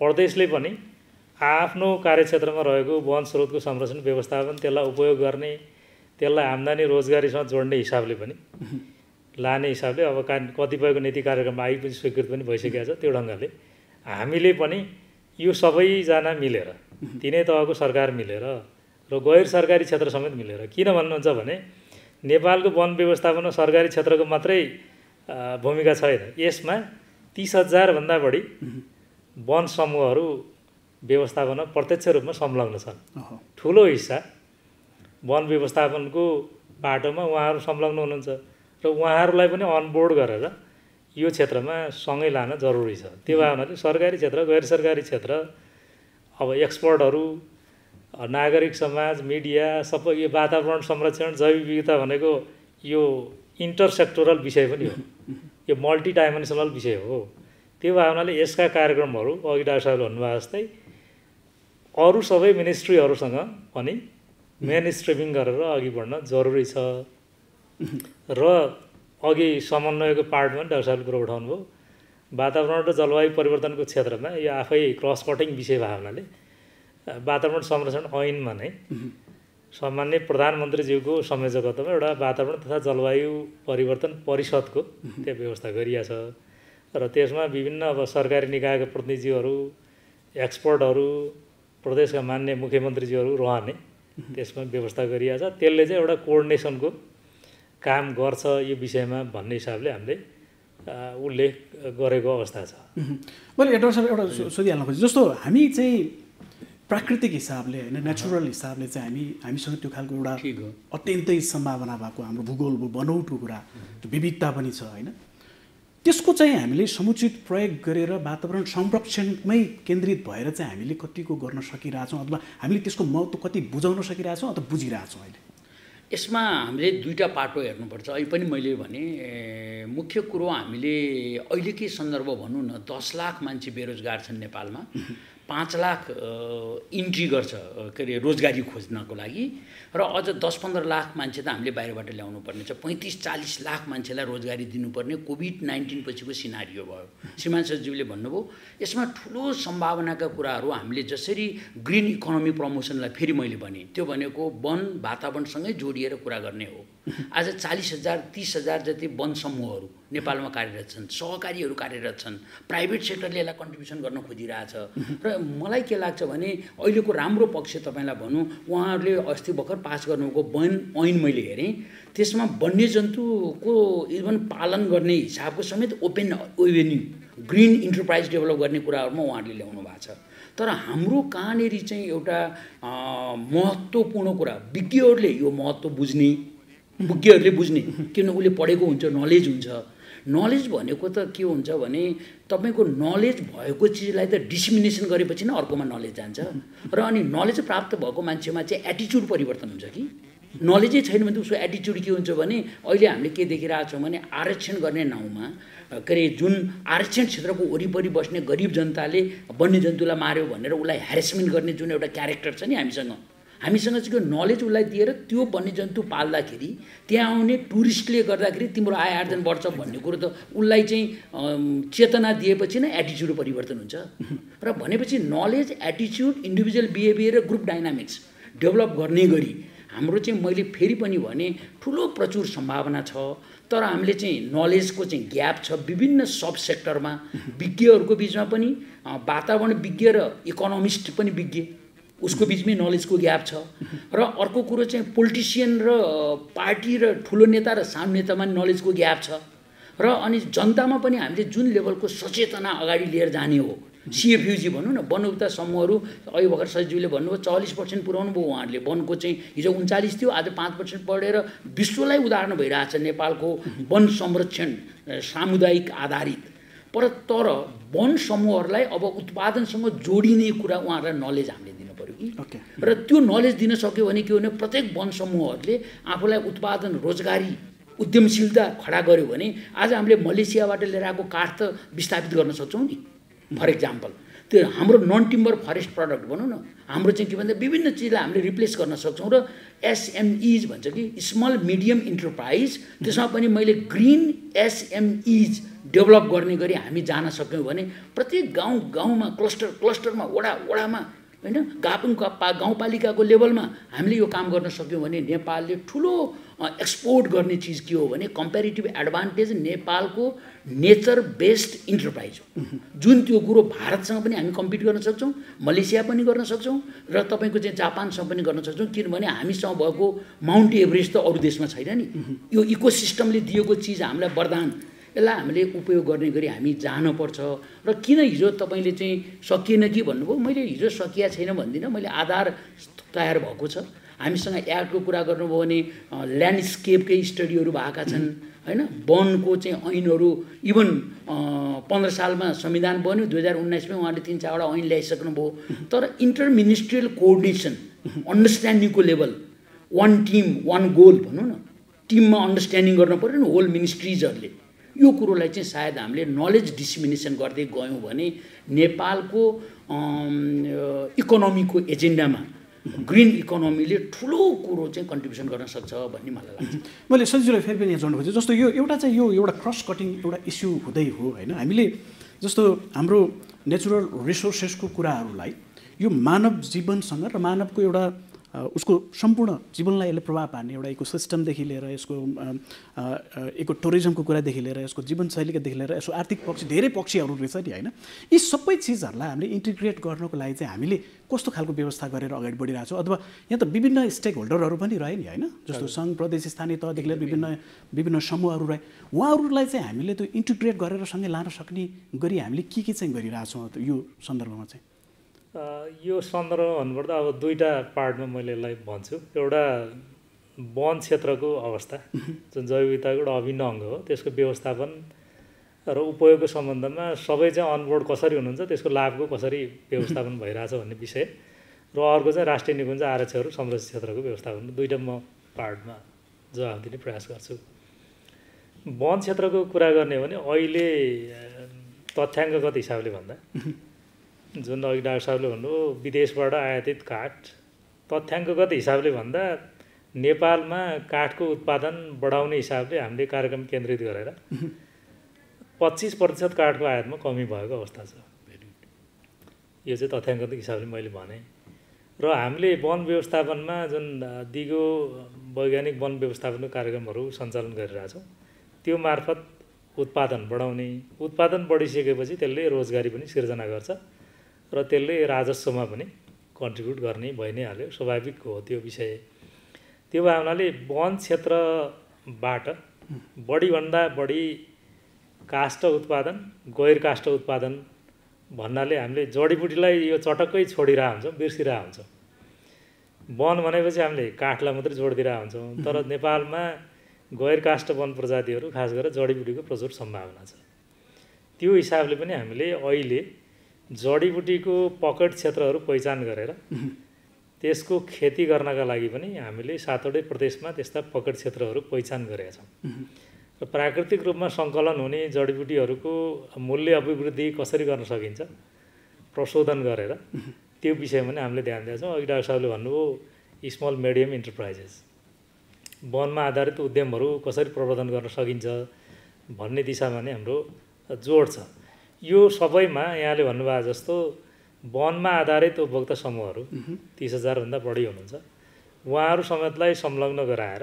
प्रदेशले पनि आफ्नो कार्यक्षेत्रमा रहेको वन स्रोतको संरक्षण व्यवस्थापन त्यसलाई उपयोग गर्ने, त्यसलाई आम्दानी रोजगारीसँग जोड्ने हिसाबले पनि लाने हिसाबले अब कतिपयको नीति कार्यक्रम आइ पनि स्वीकृत पनि भइसकेको छ। त्यो ढङ्गले हामीले पनि यो सबैजना मिलेर तिनै तहको सरकार मिलेर र गैर सरकारी क्षेत्र समेत मिलेर किन भन्नुहुन्छ भने नेपालको वन व्यवस्थापनमा सरकारी क्षेत्रको मात्रै भूमिका छैन। यसमा 30,000 भन्दा बढी वन समूहहरू व्यवस्थापनमा प्रत्यक्ष रूपमा संलग्न छन्। ठुलो हिस्सा वन व्यवस्थापनको बाटोमा उहाँहरू संलग्न हुनुहुन्छ र उहाँहरूलाई पनि अनबोर्ड गरेर यो क्षेत्रमा सँगै लान जरुरी छ। त्यो भए हुनाले सरकारी क्षेत्र गैर सरकारी क्षेत्र अब एक्सपर्टहरू नागरिक समाज मिडिया सबै यो वातावरण संरक्षण जैविक विविधता भनेको यो इन्टरसेक्टोरल विषय पनि हो, यो मल्टी डाइमेन्सनल विषय हो। त्यो भए हुनाले यसका कार्यक्रमहरू अघि डाक्टर साहबले भन्नुभयो जस्तै अरू सबै मिनिस्ट्रीहरूसँग पनि मेन स्ट्रिमिङ गरेर अघि बढ्न जरुरी छ। र अघि समन्वयको पार्टमा डाक्टर साहबले कुरो उठाउनु भयो, वातावरण र जलवायु परिवर्तनको क्षेत्रमा यो आफै क्रस कटिङ विषय भए हुनाले वातावरण संरक्षण ऐनमा नै सामान्य प्रधानमन्त्रीज्यूको संयोजकत्वमा एउटा वातावरण तथा जलवायु परिवर्तन परिषदको त्यहाँ व्यवस्था गरिएको छ र त्यसमा विभिन्न अब सरकारी निकायका प्रतिनिधिहरू एक्सपर्टहरू प्रदेशका मान्य मुख्यमन्त्रीज्यूहरू रहने त्यसमा व्यवस्था गरिएको छ। त्यसले चाहिँ एउटा कोअर्डिनेसनको काम गर्छ यो विषयमा भन्ने हिसाबले हामीले उल्लेख गरेको अवस्था छ। मैले डाक्टर साहब एउटा सोधिहाल्न खोजेँ, जस्तो हामी चाहिँ प्राकृतिक हिसाबले होइन नेचुरल हिसाबले चाहिँ हामीसँग त्यो खालको एउटा अत्यन्तै सम्भावना भएको हाम्रो भूगोल बनौटको कुरा त्यो विविधता पनि छ होइन, त्यसको चाहिँ हामीले समुचित प्रयोग गरेर वातावरण संरक्षणमै केन्द्रित भएर चाहिँ हामीले कतिको गर्न सकिरहेछौँ अथवा हामीले त्यसको महत्त्व कति बुझाउन सकिरहेछौँ अथवा बुझिरहेछौँ अहिले? यसमा हामीले दुईटा पाटो हेर्नुपर्छ। अहिले पनि मैले भने मुख्य कुरो हामीले अहिलेकै सन्दर्भ भनौँ न 10 लाख मान्छे बेरोजगार छन् नेपालमा, 5 लाख इन्ट्री गर्छ के अरे रोजगारी खोज्नको लागि र अझ 10-15 लाख मान्छे त हामीले बाहिरबाट ल्याउनु पर्ने छ। 35-40 लाख मान्छेलाई रोजगारी दिनुपर्ने कोभिड-19 पछिको सिनारियो भयो। श्रीमान सचिवले भन्नुभयो यसमा ठुलो सम्भावनाका कुराहरू हामीले जसरी ग्रिन इकोनोमी प्रमोसनलाई फेरि मैले भने त्यो भनेको वन वातावरणसँगै जोडिएर कुरा गर्ने हो। आज 40,000-30,000 जति वन समूहहरू नेपालमा कार्यरत छन्, सहकारीहरू कार्यरत छन्, प्राइभेट सेक्टरले यसलाई कन्ट्रिब्युसन गर्न खोजिरहेछ र मलाई के लाग्छ भने अहिलेको राम्रो पक्ष तपाईँलाई भनौँ, उहाँहरूले अस्ति भर्खर पास गर्नुभएको वन ऐन मैले हेरेँ, त्यसमा वन्यजन्तुको इभन पालन गर्ने हिसाबको समेत open avenue green enterprise develop गर्ने कुराहरूमा उहाँहरूले ल्याउनु भएको छ। तर हाम्रो कहाँनिर चाहिँ एउटा महत्त्वपूर्ण कुरा विज्ञहरूले यो महत्त्व बुझ्ने, विज्ञहरूले बुझ्ने, किन उसले पढेको हुन्छ, नलेज हुन्छ। नलेज भनेको त के हुन्छ भने तपाईँको नलेज भएको चिजलाई त डिसमिनेसन गरेपछि नै अर्कोमा नलेज जान्छ र अनि नलेज प्राप्त भएको मान्छेमा चाहिँ एटिच्युड परिवर्तन हुन्छ कि नलेजै छैन भने उसको एटिच्युड के हुन्छ भने अहिले हामीले के देखिरहेछौँ भने आरक्षण गर्ने नाउँमा के अरे जुन आरक्षण क्षेत्रको वरिपरि बस्ने गरिब जनताले वन्यजन्तुलाई मार्यो भनेर उसलाई ह्यारेसमेन्ट गर्ने जुन एउटा क्यारेक्टर छ नि हामीसँग चाहिँ नलेज उसलाई दिएर त्यो वन्यजन्तु पाल्दाखेरि त्यहाँ आउने टुरिस्टले गर्दाखेरि तिम्रो आय आर्जन बढ्छ भन्ने कुरो त उसलाई चाहिँ चेतना दिएपछि नै एटिच्युड परिवर्तन हुन्छ। र भनेपछि नलेज एटिच्युड इन्डिभिजुअल बिहेभियर र ग्रुप डाइनामिक्स डेभलप गर्ने गरी हाम्रो चाहिँ मैले फेरि पनि भने ठुलो प्रचुर सम्भावना छ। तर हामीले चाहिँ नलेजको चाहिँ ग्याप छ विभिन्न सब सेक्टरमा, विज्ञहरूको बिचमा पनि वातावरण विज्ञ र इकोनोमिस्ट पनि विज्ञ उसको बिचमै नलेजको ग्याप छ। र अर्को कुरो चाहिँ पोलिटिसियन र पार्टी र ठुलो नेता र सानो नेतामा नलेजको ग्याप छ। र अनि जनतामा पनि हामीले जुन लेभलको सचेतना अगाडि लिएर जाने हो, सिएफयुजी भनौँ न वन उपभोक्ता समूहहरू अहिले भर्खर सचिवले भन्नुभयो 40% पुर्याउनु भयो उहाँहरूले। वनको चाहिँ हिजो 39 थियो, आज 5% बढेर विश्वलाई उदाहरण भइरहेछ नेपालको वन संरक्षण सामुदायिक आधारित। तर वन समूहहरूलाई अब उत्पादनसँग जोडिने कुरा उहाँहरूलाई नलेज हामीले दिनु पर्यो कि र त्यो नलेज दिन सक्यो भने के हो भने प्रत्येक वन समूहहरूले आफूलाई उत्पादन रोजगारी उद्यमशीलता खडा गर्यो भने आज हामीले मलेसियाबाट लिएर आएको काठ त विस्थापित गर्न सक्छौँ नि। फर इक्जाम्पल त्यो हाम्रो नन टिम्बर फरेस्ट प्रडक्ट भनौँ न हाम्रो चाहिँ के भन्दा विभिन्न चिजलाई हामीले रिप्लेस गर्न सक्छौँ। र एसएमइज भन्छ कि स्मल मिडियम इन्टरप्राइज, त्यसमा पनि मैले ग्रिन एसएमइज डेभलप गर्ने गरी हामी जान सक्यौँ भने प्रत्येक गाउँमा क्लस्टरमा वडामा होइन गाउँपालिकाको लेभलमा हामीले यो काम गर्न सक्यौँ भने नेपालले ठुलो एक्सपोर्ट गर्ने चिज के हो भने कम्पेरिटिभ एडभान्टेज नेपालको नेचर बेस्ड इन्टरप्राइज हो, जुन त्यो कुरो भारतसँग पनि हामी कम्पिट गर्न सक्छौँ, मलेसिया पनि गर्न सक्छौँ र तपाईँको चाहिँ जापानसँग पनि गर्न सक्छौँ, किनभने हामीसँग भएको माउन्ट एभरेस्ट त अरू देशमा छैन नि। यो इकोसिस्टमले दिएको चिज हामीलाई वरदान, यसलाई हामीले उपयोग गर्ने गरी हामी जानुपर्छ। र किन हिजो तपाईँले चाहिँ सकिएन कि भन्नुभयो, मैले हिजो सकिया छैन भन्दिनँ, मैले आधार तयार भएको छ। हामीसँग एक्टको कुरा गर्नुभयो भने ल्यान्डस्केपकै स्टडीहरू भएका छन् होइन, वनको चाहिँ ऐनहरू इभन 15 सालमा संविधान बन्यो, 2019मै उहाँले 3-4वटा ऐन ल्याइसक्नुभयो। तर इन्टरमिनिस्ट्रियल कोअर्डिनेसन अन्डरस्ट्यान्डिङको level, one team one goal भनौँ न, टिममा अन्डरस्ट्यान्डिङ गर्न पऱ्यो नि होल मिनिस्ट्रिजहरूले। यो कुरोलाई चाहिँ सायद हामीले नलेज डिसिमिनेसन गर्दै गयौँ भने नेपालको इकोनोमीको एजेन्डामा ग्रिन इकोनोमीले ठुलो कुरो चाहिँ कन्ट्रिब्युसन गर्न सक्छ भन्ने मलाई लाग्छ। मैले सजिलोलाई फेरि पनि यहाँ जोड्नु खोजेँ, जस्तो यो एउटा चाहिँ यो एउटा क्रस कटिङ एउटा इस्यु हुँदै हो होइन। हामीले जस्तो हाम्रो नेचुरल रिसोर्सेसको कुराहरूलाई यो मानव जीवनसँग र मानवको एउटा उसको सम्पूर्ण जीवनलाई यसले प्रभाव पार्ने एउटा इकोसिस्टमदेखि लिएर यसको इको टुरिज्मको कुरादेखि लिएर यसको जीवनशैलीदेखि लिएर यसको आर्थिक पक्ष धेरै पक्षहरू रहेछ नि होइन। यी सबै चिजहरूलाई हामीले इन्टिग्रेट गर्नको लागि चाहिँ हामीले कस्तो खालको व्यवस्था गरेर अगाडि बढिरहेको छौँ, अथवा यहाँ त विभिन्न स्टेक होल्डरहरू पनि रहे नि होइन, जस्तो सङ्घ प्रदेश स्थानीय तहदेखि लिएर विभिन्न समूहहरू रहे, उहाँहरूलाई चाहिँ हामीले त्यो इन्टिग्रेट गरेर सँगै लान सक्ने गरी हामीले के चाहिँ गरिरहेछौँ यो सन्दर्भमा चाहिँ? यो सन्दर्भ भन्नुपर्दा अब दुईवटा पार्टमा मैले यसलाई भन्छु। एउटा वन क्षेत्रको अवस्था जुन जैव विविधताको एउटा अभिन्न अङ्ग हो, त्यसको व्यवस्थापन र उपयोगको सम्बन्धमा सबै चाहिँ अनबोर्ड कसरी हुनुहुन्छ, त्यसको लाभको कसरी व्यवस्थापन भइरहेछ भन्ने विषय, र अर्को चाहिँ राष्ट्रिय निकुञ्ज आरक्षहरू संरक्षित क्षेत्रको व्यवस्थापन, दुईवटा म पार्टमा जवाफ दिने प्रयास गर्छु। वन क्षेत्रको कुरा गर्ने हो भने अहिले तथ्याङ्कगत हिसाबले भन्दा जुन अघि डाक्टर साहबले भन्नुभयो विदेशबाट आयातित काठ, तथ्याङ्कगत हिसाबले भन्दा नेपालमा काठको उत्पादन बढाउने हिसाबले हामीले कार्यक्रम केन्द्रित गरेर 25% काठको आयातमा कमी भएको अवस्था छ। यो चाहिँ तथ्याङ्कगत हिसाबले मैले भने। र हामीले वन व्यवस्थापनमा जुन दिगो वैज्ञानिक वन व्यवस्थापनको कार्यक्रमहरू सञ्चालन गरिरहेछौँ, त्यो मार्फत उत्पादन बढाउने, उत्पादन बढिसकेपछि त्यसले रोजगारी पनि सिर्जना गर्छ र त्यसले राजस्वमा पनि कन्ट्रिब्युट गर्ने भइ नै हाल्यो, स्वाभाविक हो त्यो विषय। त्यो भावनाले वन क्षेत्रबाट बढीभन्दा बढी काष्ठ उत्पादन, गैर काष्ठ उत्पादन भन्नाले हामीले जडीबुटीलाई यो चटक्कै छोडिरहेको हुन्छौँ, बिर्सिरहेको हुन्छौँ। वन भनेपछि हामीले काठलाई मात्रै जोडिदिरहेको हुन्छौँ, तर नेपालमा गैर काष्ठ वन प्रजातिहरू खास गरेर जडीबुटीको प्रचुर सम्भावना छ। त्यो हिसाबले पनि हामीले अहिले जडीबुटीको पकेट क्षेत्रहरू पहिचान गरेर त्यसको खेती गर्नका लागि पनि हामीले 7वटै प्रदेशमा त्यस्ता पकेट क्षेत्रहरू पहिचान गरेका छौँ। र प्राकृतिक रूपमा सङ्कलन हुने जडीबुटीहरूको मूल्य अभिवृद्धि कसरी गर्न सकिन्छ प्रशोधन गरेर त्यो विषयमा पनि हामीले ध्यान दिएका छौँ। अघि डाक्टर साहबले भन्नुभयो स्मल मिडियम इन्टरप्राइजेस, वनमा आधारित उद्यमहरू कसरी प्रवर्धन गर्न सकिन्छ भन्ने दिशामा नै हाम्रो जोड छ। यो सबैमा यहाँले भन्नुभएको जस्तो वनमा आधारित उपभोक्ता समूहहरू 30,000 भन्दा बढी हुनुहुन्छ, उहाँहरू समेतलाई संलग्न गराएर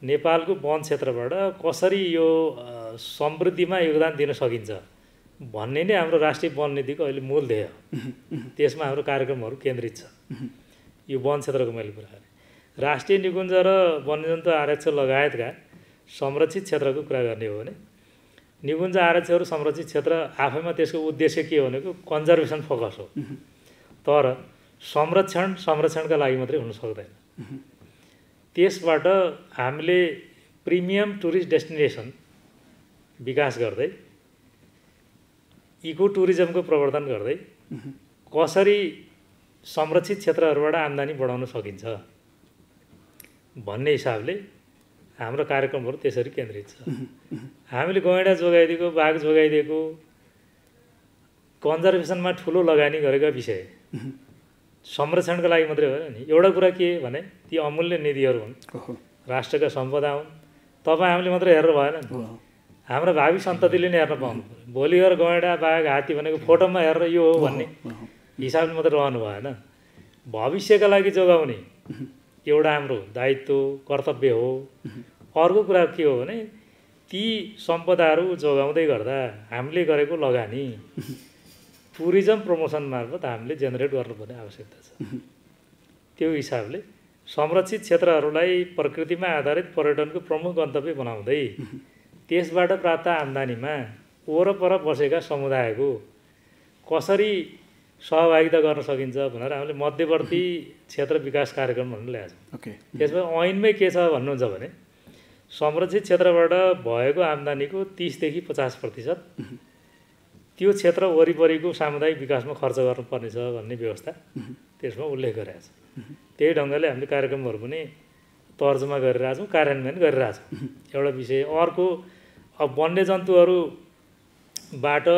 नेपालको वन क्षेत्रबाट कसरी यो समृद्धिमा योगदान दिन सकिन्छ भन्ने नै हाम्रो राष्ट्रिय वन नीतिको अहिले मूल ध्येय। त्यसमा हाम्रो कार्यक्रमहरू केन्द्रित छ। यो वन क्षेत्रको मैले कुरा गरेँ। राष्ट्रिय निकुञ्ज र वन्यजन्तु आरक्ष लगायतका संरक्षित क्षेत्रको कुरा गर्ने हो भने निकुञ्ज आरक्षहरू संरक्षित क्षेत्र आफैमा त्यसको उद्देश्य के हो भनेको कन्जर्भेसन फोकस हो, तर संरक्षणका लागि मात्रै हुन सक्दैन। त्यसबाट हामीले प्रिमियम टुरिस्ट डेस्टिनेसन विकास गर्दै इको टुरिज्मको प्रवर्धन गर्दै कसरी संरक्षित क्षेत्रहरूबाट आम्दानी बढाउन सकिन्छ भन्ने हिसाबले हाम्रो कार्यक्रमहरू त्यसरी केन्द्रित छ। हामीले गैँडा जोगाइदिएको, बाघ जोगाइदिएको, कन्जर्भेसनमा ठुलो लगानी गरेका विषय संरक्षणका लागि मात्रै होइन नि। एउटा कुरा के भने ती अमूल्य निधिहरू हुन्, राष्ट्रका सम्पदा हुन्। तपाईँ हामीले मात्रै हेरेर भएन नि, हाम्रो भावी सन्ततिले नै हेर्न पाउनु पर्यो। भोलि गएर गैँडा बाघ हात्ती भनेको फोटोमा हेरेर यो हो भन्ने हिसाबले मात्रै रहनु भएन। भविष्यका लागि जोगाउने एउटा हाम्रो दायित्व कर्तव्य हो। अर्को कुरा के हो भने ती सम्पदाहरू जोगाउँदै गर्दा हामीले गरेको लगानी टुरिज्म प्रमोसन मार्फत हामीले जेनेरेट गर्नुपर्ने आवश्यकता छ। त्यो हिसाबले संरक्षित क्षेत्रहरूलाई प्रकृतिमा आधारित पर्यटनको प्रमुख गन्तव्य बनाउँदै त्यसबाट प्राप्त आम्दानीमा वरपर बसेका समुदायको कसरी सहभागिता गर्न सकिन्छ भनेर हामीले मध्यवर्ती क्षेत्र विकास कार्यक्रम भनेर ल्याएको छौँ। त्यसमा ऐनमै के छ भन्नुहुन्छ भने संरक्षित क्षेत्रबाट भएको आम्दानीको 30 देखि 50% त्यो क्षेत्र वरिपरिको सामुदायिक विकासमा खर्च गर्नुपर्नेछ भन्ने व्यवस्था त्यसमा उल्लेख गरेको छ। त्यही ढङ्गले हामीले कार्यक्रमहरू पनि तर्जुमा गरिरहेका छौँ, कार्यान्वयन गरिरहेका छौँ। एउटा विषय। अर्को अब वन्यजन्तुहरूबाट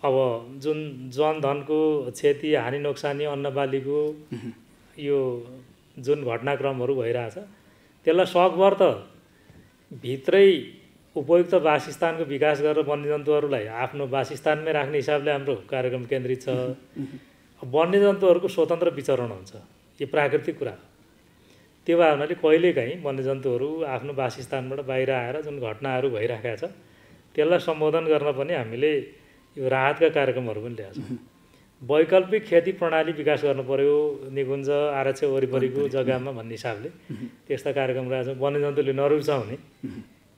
अब जुन जनधनको क्षति, हानि नोक्सानी, अन्नबालीको यो जुन घटनाक्रमहरू भइरहेछ त्यसलाई सकभर त भित्रै उपयुक्त वासस्थानको विकास गरेर वन्यजन्तुहरूलाई आफ्नो वासस्थानमै राख्ने हिसाबले हाम्रो कार्यक्रम केन्द्रित छ। वन्यजन्तुहरूको स्वतन्त्र विचरण हुन्छ, यो प्राकृतिक कुरा हो। त्यो भए हुनाले कहिलेकाहीँ वन्यजन्तुहरू आफ्नो वासस्थानबाट बाहिर आएर जुन घटनाहरू भइरहेका छ त्यसलाई सम्बोधन गर्न पनि हामीले यो राहतका कार्यक्रमहरू पनि ल्याएको छौँ। वैकल्पिक खेती प्रणाली विकास गर्नु पर्यो निकुञ्ज आरक्ष वरिपरिको जग्गामा भन्ने हिसाबले त्यस्ता कार्यक्रम ल्याएको छौँ। वन्यजन्तुले नरुचाउने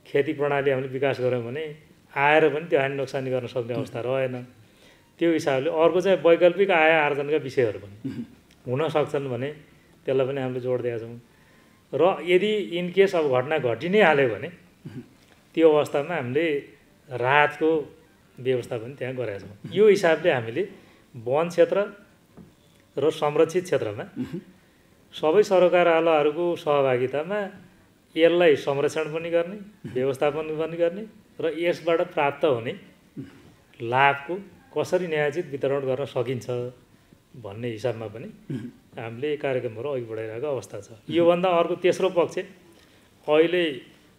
खेती प्रणाली हामीले विकास गऱ्यौँ भने आएर पनि त्यो हानि नोक्सानी गर्न सक्ने अवस्था रहेन। त्यो हिसाबले अर्को चाहिँ वैकल्पिक आय आर्जनका विषयहरू पनि हुन सक्छन् भने त्यसलाई पनि हामीले जोड दिएका छौँ। र यदि इनकेस अब घटना घटि नै हाल्यो भने त्यो अवस्थामा हामीले राहतको व्यवस्था पनि त्यहाँ गरेका छौँ। यो हिसाबले हामीले वन क्षेत्र र संरक्षित क्षेत्रमा सबै सरकारवालाहरूको सहभागितामा यसलाई संरक्षण पनि गर्ने, व्यवस्थापन पनि गर्ने र यसबाट प्राप्त हुने लाभको कसरी न्यायोचित वितरण गर्न सकिन्छ भन्ने हिसाबमा पनि हामीले कार्यक्रमहरू अघि बढाइरहेको अवस्था छ। योभन्दा अर्को तेस्रो पक्ष अहिले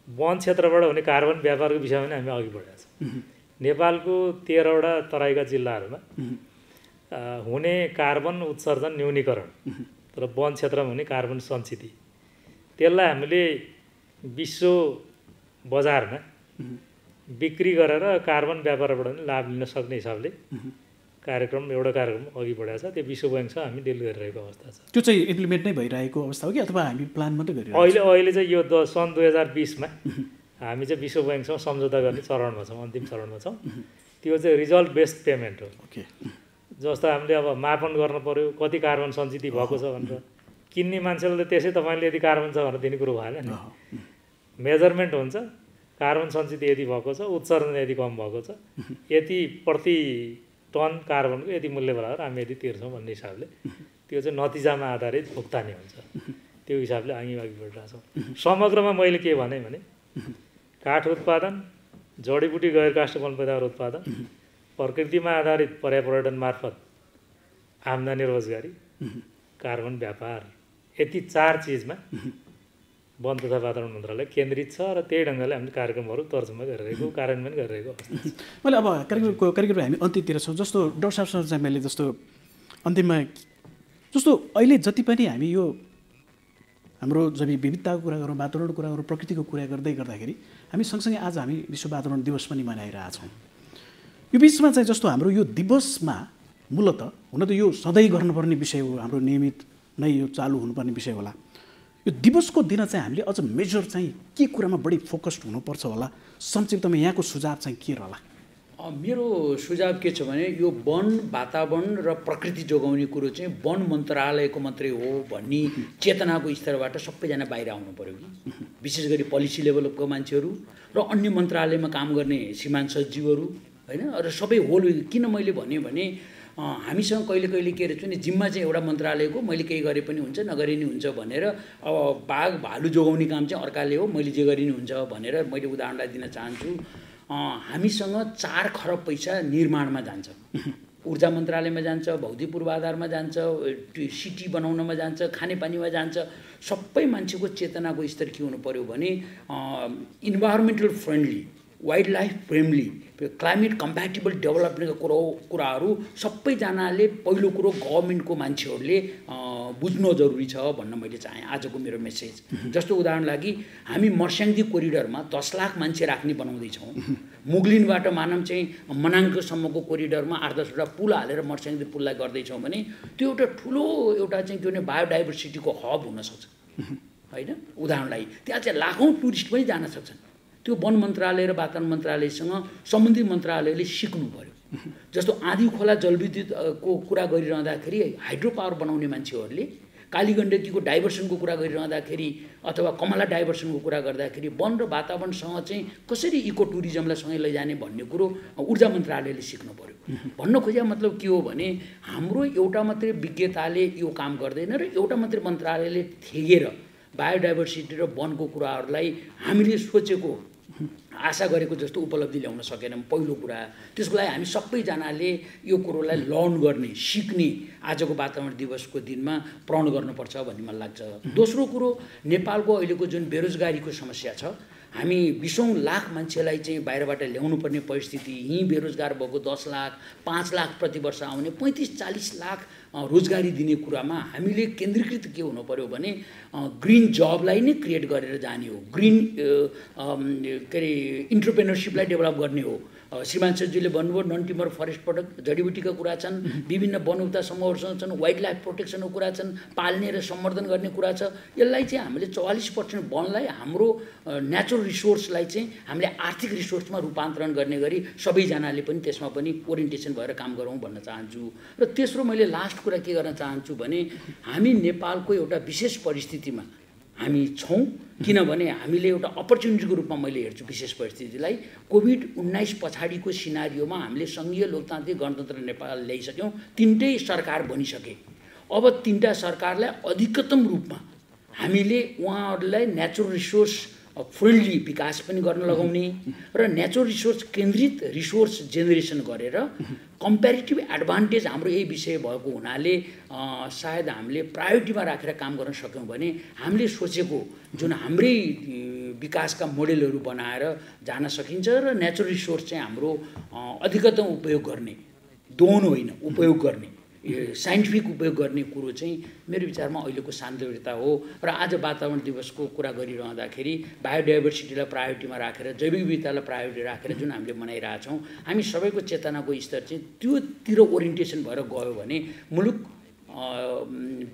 वन क्षेत्रबाट हुने कार्बन व्यापारको विषयमा पनि हामी अघि बढाएका छौँ। नेपालको 13वटा तराईका जिल्लाहरूमा हुने कार्बन उत्सर्जन न्यूनीकरण र वन क्षेत्रमा हुने कार्बन सञ्चिति त्यसलाई हामीले विश्व बजारमा बिक्री गरेर कार्बन व्यापारबाट पनि लाभ लिन सक्ने हिसाबले एउटा कार्यक्रम अघि बढाएको छ। त्यो विश्व ब्याङ्कसँग हामी डिल गरिरहेको अवस्था छ। त्यो चाहिँ इम्प्लिमेन्ट नै भइरहेको अवस्था हो कि अथवा हामी प्लान मात्रै गरिरहेको? अहिले चाहिँ यो सन् 2020मा हामी चाहिँ विश्व ब्याङ्कसँग सम्झौता गर्ने चरणमा छौँ, अन्तिम चरणमा छौँ। त्यो चाहिँ रिजल्ट बेस्ड पेमेन्ट हो। जस्तो हामीले अब मापन गर्न पर्यो कति कार्बन सञ्चित भएको छ भनेर, किन्ने मान्छेले त्यसै तपाईँले यदि कार्बन छ भनेर दिने कुरो भएन नि। मेजरमेन्ट हुन्छ, कार्बन सञ्चित यदि भएको छ, उत्सर्जन यदि कम भएको छ, यति प्रति टन कार्बनको यति मूल्य बराबर हामी यदि तिर्छौँ भन्ने हिसाबले त्यो चाहिँ नतिजामा आधारित भुक्तानी हुन्छ। त्यो हिसाबले हामी अघि बढिरहेको छौँ। समग्रमा मैले के भने काठ उत्पादन, जडीबुटी गैर काष्ठ वन पैदावार उत्पादन, प्रकृतिमा आधारित पर्यावरण मार्फत आम्दानी रोजगारी, कार्बन व्यापार, यति 4 चिजमा वन तथा वातावरण मन्त्रालय केन्द्रित छ र त्यही ढङ्गले हामीले कार्यक्रमहरू तर्जुमा गरिरहेको, कार्यान्वयन गरिरहेको अवस्था छ। मैले अब कार्यक्रम हामी अन्त्यतिर छौँ। जस्तो डाक्टर साहबसँग चाहिँ मैले जस्तो अन्तिममा जस्तो अहिले जति पनि हामी यो हाम्रो जब विविधताको कुरा गरौँ, वातावरणको कुरा गरौँ, प्रकृतिको कुरा गर्दाखेरि हामी सँगसँगै आज हामी विश्व वातावरण दिवस पनि मनाइरहेछौँ। यो बिचमा चाहिँ जस्तो हाम्रो यो दिवसमा मूलत हुन त यो सधैँ गर्नुपर्ने विषय हो, हाम्रो नियमित नै यो चालु हुनुपर्ने विषय होला। यो दिवसको दिन चाहिँ हामीले अझ मेजर चाहिँ के कुरामा बढी फोकस्ड हुनुपर्छ होला? संक्षिप्तमा यहाँको सुझाव चाहिँ के रहला? मेरो सुझाव के छ भने यो वन, वातावरण र प्रकृति जोगाउने कुरो चाहिँ वन मन्त्रालयको मात्रै हो भन्ने चेतनाको स्तरबाट सबैजना बाहिर आउनु पर्यो कि विशेष गरी पोलिसी लेभलको मान्छेहरू र अन्य मन्त्रालयमा काम गर्ने श्रीमान सचिवहरू हैन र सबै होल। किन मैले भने हामीसँग कहिले कहिले के रहेछ भने जिम्मा चाहिँ एउटा मन्त्रालयको, मैले केही गरे पनि हुन्छ नगरे नि हुन्छ भनेर, अब बाघ भालु जोगाउने काम चाहिँ अर्काले हो, मैले जे गरे नि हुन्छ भनेर मैले उदाहरणलाई दिन चाहन्छु। हामीसँग 4 खरब पैसा निर्माणमा जान्छ, ऊर्जा मन्त्रालयमा जान्छ, भौतिक पूर्वाधारमा जान्छ, सिटी बनाउनमा जान्छ, खानेपानीमा जान्छ। सबै मान्छेको चेतनाको स्तर के हुनु पर्यो भने environmental friendly, wildlife friendly, climate compatible डेभलपमेन्टको कुराहरू सबैजनाले पहिलो कुरो गभर्मेन्टको मान्छेहरूले बुझ्न जरुरी छ भन्न मैले चाहेँ आजको मेरो मेसेज। जस्तो उदाहरण लागि हामी मर्स्याङ्दी कोरिडरमा 10 लाख मान्छे राख्ने बनाउँदैछौँ। मुगलिनबाट मानम चाहिँ मनाङसम्मको कोरिडरमा 8-10 वटा पुल हालेर मर्स्याङ्दी पुललाई गर्दैछौँ भने त्यो एउटा ठुलो एउटा चाहिँ त्यो बायोडाइभर्सिटीको हब हुनसक्छ होइन। उदाहरणलाई त्यहाँ चाहिँ लाखौँ टुरिस्ट पनि जान सक्छन्। त्यो वन मन्त्रालय र वातावरण मन्त्रालयसँग सम्बन्धित मन्त्रालयले सिक्नु पर्यो। जस्तो आँधी खोला जलविद्युतको कुरा गरिरहँदाखेरि हाइड्रो पावर बनाउने मान्छेहरूले कालीगण्डकीको डाइभर्सनको कुरा गरिरहँदाखेरि अथवा कमला डाइभर्सनको कुरा गर्दाखेरि वन र वातावरणसँग चाहिँ कसरी इको टुरिज्मलाई सँगै लैजाने भन्ने कुरो ऊर्जा मन्त्रालयले सिक्नु पर्यो। भन्न खोजेको मतलब के हो भने हाम्रो एउटा मात्रै विज्ञताले यो काम गर्दैन र एउटा मात्रै मन्त्रालयले थेगेर बायोडाइभर्सिटी र वनको कुराहरूलाई हामीले सोचेको आशा गरेको जस्तो उपलब्धि ल्याउन सकेनौँ। पहिलो कुरा त्यसको लागि हामी सबैजनाले यो कुरोलाई लर्न गर्ने सिक्ने आजको वातावरण दिवसको दिनमा प्रण गर्नुपर्छ भन्ने मलाई लाग्छ। दोस्रो कुरो नेपालको अहिलेको जुन बेरोजगारीको समस्या छ हामी 20 लाख मान्छेलाई चाहिँ बाहिरबाट ल्याउनु पर्ने परिस्थिति यहीँ बेरोजगार भएको 10 लाख 5 लाख प्रति वर्ष आउने 35-40 लाख रोजगारी दिने कुरामा हामीले केन्द्रीकृत के हुनु पर्यो भने ग्रिन जबलाई नै क्रिएट गरेर जाने हो। ग्रिन के अरे इन्टरप्रेनरसिपलाई डेभलप गर्ने हो। श्रीमान सरजीले भन्नुभयो नन टिम्बर फरेस्ट प्रडक्ट जडीबुटीका कुरा छन्, विभिन्न वनउता समूहहरूसँग छन्, वाइल्ड लाइफ प्रोटेक्सनको कुरा छन्, पाल्ने र सम्वर्धन गर्ने कुरा छ। यसलाई चाहिँ हामीले 44% वनलाई हाम्रो नेचुरल रिसोर्सलाई चाहिँ हामीले आर्थिक रिसोर्समा रूपान्तरण गर्ने गरी सबैजनाले पनि त्यसमा पनि ओरिएन्टेसन भएर काम गरौँ भन्न चाहन्छु। र तेस्रो मैले लास्ट कुरा के गर्न चाहन्छु भने हामी नेपालको एउटा विशेष परिस्थितिमा हामी छौँ किनभने हामीले एउटा अपर्च्युनिटीको रूपमा मैले हेर्छु विशेष परिस्थितिलाई। कोभिड-19 पछाडिको सिनारियोमा हामीले सङ्घीय लोकतान्त्रिक गणतन्त्र नेपाल ल्याइसक्यौँ। 3टै सरकार बनिसके। अब 3टा सरकारलाई अधिकतम रूपमा हामीले उहाँहरूलाई नेचुरल रिसोर्स फ्रेन्डली विकास पनि गर्न लगाउने र नेचुरल रिसोर्स केन्द्रित रिसोर्स जेनेरेसन गरेर कम्पेरिटिभ एडभान्टेज हाम्रो यही विषय भएको हुनाले सायद हामीले प्रायोरिटीमा राखेर काम गर्न सक्यौँ भने हामीले सोचेको जुन हाम्रै विकासका मोडेलहरू बनाएर जान सकिन्छ र नेचुरल रिसोर्स चाहिँ हाम्रो अधिकतम उपयोग गर्ने, दोहन होइन उपयोग गर्ने, साइन्टिफिक उपयोग गर्ने कुरो चाहिँ मेरो विचारमा अहिलेको सान्दर्भिकता हो। र आज वातावरण दिवसको कुरा गरिरहँदाखेरि बायोडाइभर्सिटीलाई प्रायोरिटीमा राखेर जैविक विविधतालाई प्रायोरिटी राखेर जुन हामीले मनाइरहेछौँ हामी सबैको चेतनाको स्तर चाहिँ त्योतिर ओरिएन्टेसन भएर गयो भने मुलुक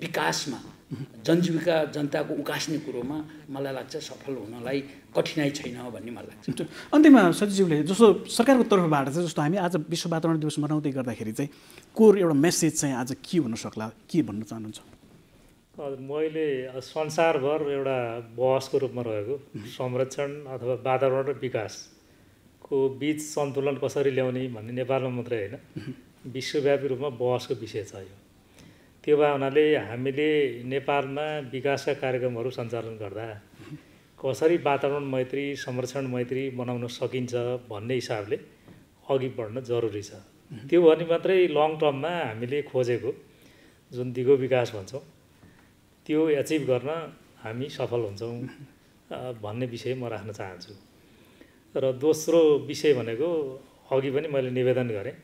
विकासमा जनजीविका जनताको उकास्ने कुरोमा मलाई लाग्छ सफल हुनलाई कठिनाइ छैन भन्ने मलाई लाग्छ। अन्त्यमा सचिवज्यूले जस्तो सरकारको तर्फबाट चाहिँ जस्तो हामी आज विश्व वातावरण दिवस मनाउँदै गर्दाखेरि चाहिँ कोर एउटा मेसेज चाहिँ आज के हुन सक्ला के भन्न चाहनुहुन्छ? मैले संसारभर एउटा बहसको रूपमा रहेको संरक्षण अथवा वातावरण र विकासको बीच सन्तुलन कसरी ल्याउने भन्ने नेपालमा मात्रै होइन विश्वव्यापी रूपमा बहसको विषय छ यो। त्यो भए हुनाले हामीले नेपालमा विकासका कार्यक्रमहरू सञ्चालन गर्दा कसरी वातावरण मैत्री संरक्षण मैत्री बनाउन सकिन्छ भन्ने हिसाबले अघि बढ्न जरुरी छ। त्यो भने मात्रै लङ टर्ममा हामीले खोजेको जुन दिगो विकास भन्छौँ त्यो एचिभ गर्न हामी सफल हुन्छौँ भन्ने विषय म राख्न चाहन्छु। र दोस्रो विषय भनेको अघि पनि मैले निवेदन गरेँ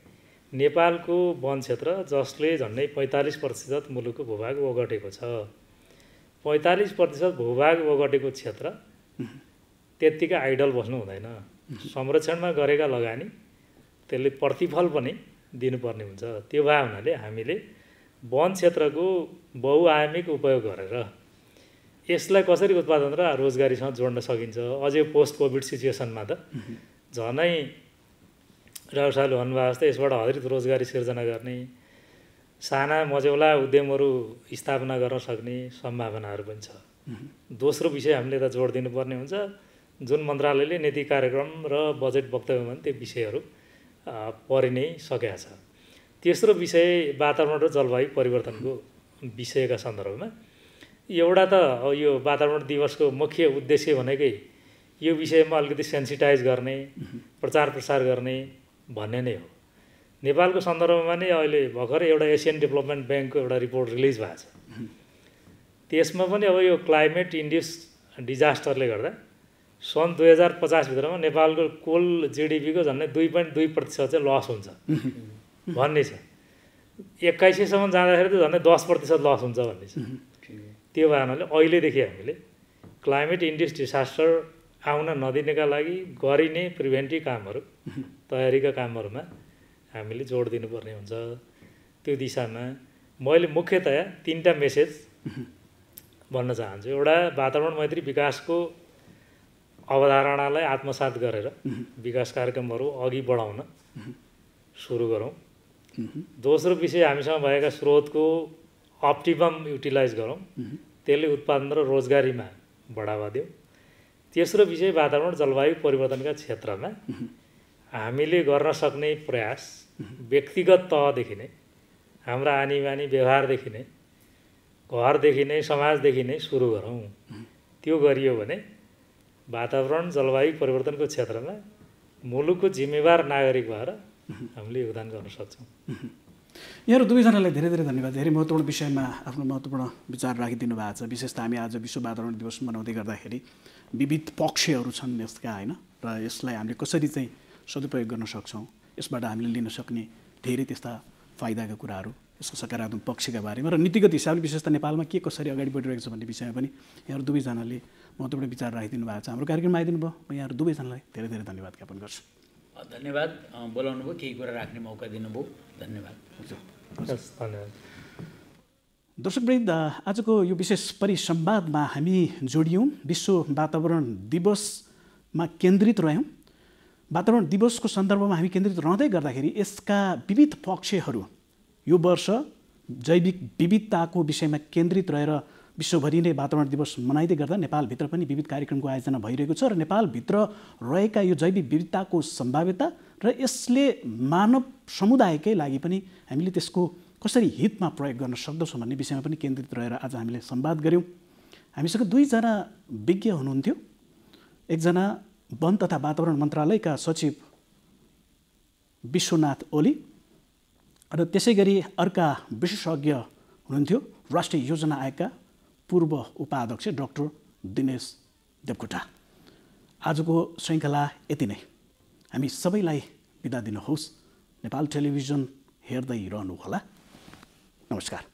नेपालको वन क्षेत्र जसले झन्डै 45% मुलुकको भूभाग ओगटेको छ। 45% भूभाग ओगटेको क्षेत्र त्यत्तिकै आइडल बस्नु हुँदैन। संरक्षणमा गरेका लगानी त्यसले प्रतिफल पनि दिनुपर्ने हुन्छ। त्यो भए हुनाले हामीले वन क्षेत्रको बहुआयामिक उपयोग गरेर यसलाई कसरी उत्पादन र रोजगारीसँग जोड्न सकिन्छ। अझै पोस्ट कोभिड सिचुएसनमा त झनै राव साहबले भन्नुभएको जस्तै यसबाट हरित रोजगारी सिर्जना गर्ने साना मझौला उद्यमहरू स्थापना गर्न सक्ने सम्भावनाहरू पनि छ। दोस्रो विषय हामीले त जोड दिनुपर्ने हुन्छ जुन मन्त्रालयले नीति कार्यक्रम र बजेट वक्तव्यमा त्यो विषयहरू परि नै सकेका छ। तेस्रो विषय वातावरण र जलवायु परिवर्तनको विषयका सन्दर्भमा एउटा त यो वातावरण दिवसको मुख्य उद्देश्य भनेकै यो विषयमा अलिकति सेन्सिटाइज गर्ने प्रचार प्रसार गर्ने भन्ने नै हो। नेपालको सन्दर्भमा नै अहिले भर्खरै एउटा एसियन डेभलपमेन्ट ब्याङ्कको एउटा रिपोर्ट रिलिज भएको छ। त्यसमा पनि अब यो क्लाइमेट इन्ड्युस डिजास्टरले गर्दा सन् 2050 भित्रमा नेपालको कुल जिडिपीको झन्डै 2.2% चाहिँ लस हुन्छ भन्ने छ। 2100सम्म जाँदाखेरि त झन्डै 10% लस हुन्छ भन्ने छ। त्यो भएनाले अहिलेदेखि हामीले क्लाइमेट इन्ड्युस्ड डिसास्टर आउन नदिनका लागि गरिने प्रिभेन्टिभ कामहरू, तयारीका कामहरूमा हामीले जोड दिनुपर्ने हुन्छ। त्यो दिशामा मैले मुख्यतया 3टा मेसेज भन्न चाहन्छु। एउटा, वातावरण मैत्री विकासको अवधारणालाई आत्मसात गरेर विकास कार्यक्रमहरू अघि बढाउन सुरु गरौँ। दोस्रो विषय, हामीसँग भएका स्रोतको अप्टिमम युटिलाइज गरौँ, त्यसले उत्पादन र रोजगारीमा बढावा दिउँ। तेस्रो विषय, वातावरण जलवायु परिवर्तनका क्षेत्रमा हामीले गर्न सक्ने प्रयास व्यक्तिगत तहदेखि नै, हाम्रा आनी बानी व्यवहारदेखि नै, घरदेखि नै, समाजदेखि नै सुरु गरौँ। त्यो गरियो भने वातावरण जलवायु परिवर्तनको क्षेत्रमा मुलुकको जिम्मेवार नागरिक भएर हामीले योगदान गर्न सक्छौँ। यहाँहरू दुवैजनालाई धेरै धेरै धन्यवाद। धेरै महत्त्वपूर्ण विषयमा आफ्नो महत्त्वपूर्ण विचार राखिदिनु भएको छ। विशेष त हामी आज विश्व वातावरण दिवस मनाउँदै गर्दाखेरि विविध पक्षहरू छन् यसका, होइन, र यसलाई हामीले कसरी चाहिँ सदुपयोग गर्न सक्छौँ, यसबाट हामीले लिन सक्ने धेरै त्यस्ता फाइदाका कुराहरू, यसको सकारात्मक पक्षका बारेमा र नीतिगत हिसाबले विशेष त नेपालमा के कसरी अगाडि बढिरहेको छ भन्ने विषयमा पनि यहाँहरू दुवैजनाले महत्त्वपूर्ण विचार राखिदिनु भएको छ। हाम्रो कार्यक्रममा आइदिनु भयो। म यहाँहरू दुवैजनालाई धेरै धेरै धन्यवाद ज्ञापन गर्छु। धन्यवाद, बोलाउनु भयो, केही कुरा राख्ने मौका दिनुभयो, धन्यवाद। धन्यवाद। दर्शकवृन्द, आजको यो विशेष परिसंवादमा हामी जोडियौँ, विश्व वातावरण दिवसमा केन्द्रित रह्यौँ। वातावरण दिवसको सन्दर्भमा हामी केन्द्रित रहँदै गर्दाखेरि यसका विविध पक्षहरू, यो वर्ष जैविक विविधताको विषयमा केन्द्रित रहेर विश्वभरि नै वातावरण दिवस मनाइँदै गर्दा नेपालभित्र पनि विविध कार्यक्रमको आयोजना भइरहेको छ र नेपालभित्र रहेका यो जैविक विविधताको सम्भाव्यता र यसले मानव समुदायकै लागि पनि हामीले त्यसको कसरी हितमा प्रयोग गर्न सक्दछौँ भन्ने विषयमा पनि केन्द्रित रहेर आज हामीले संवाद गऱ्यौँ। हामीसँग दुईजना विज्ञ हुनुहुन्थ्यो। एकजना वन तथा वातावरण मन्त्रालयका सचिव विश्वनाथ ओली र त्यसै गरी अर्का विशेषज्ञ हुनुहुन्थ्यो राष्ट्रिय योजना आयोगका पूर्व उपाध्यक्ष डाक्टर दिनेश देवकोटा। आजको श्रृङ्खला यति नै। हामी सबैलाई बिदा दिनुहोस्। नेपाल टेलिभिजन हेर्दै रहनुहोला। नमस्कार।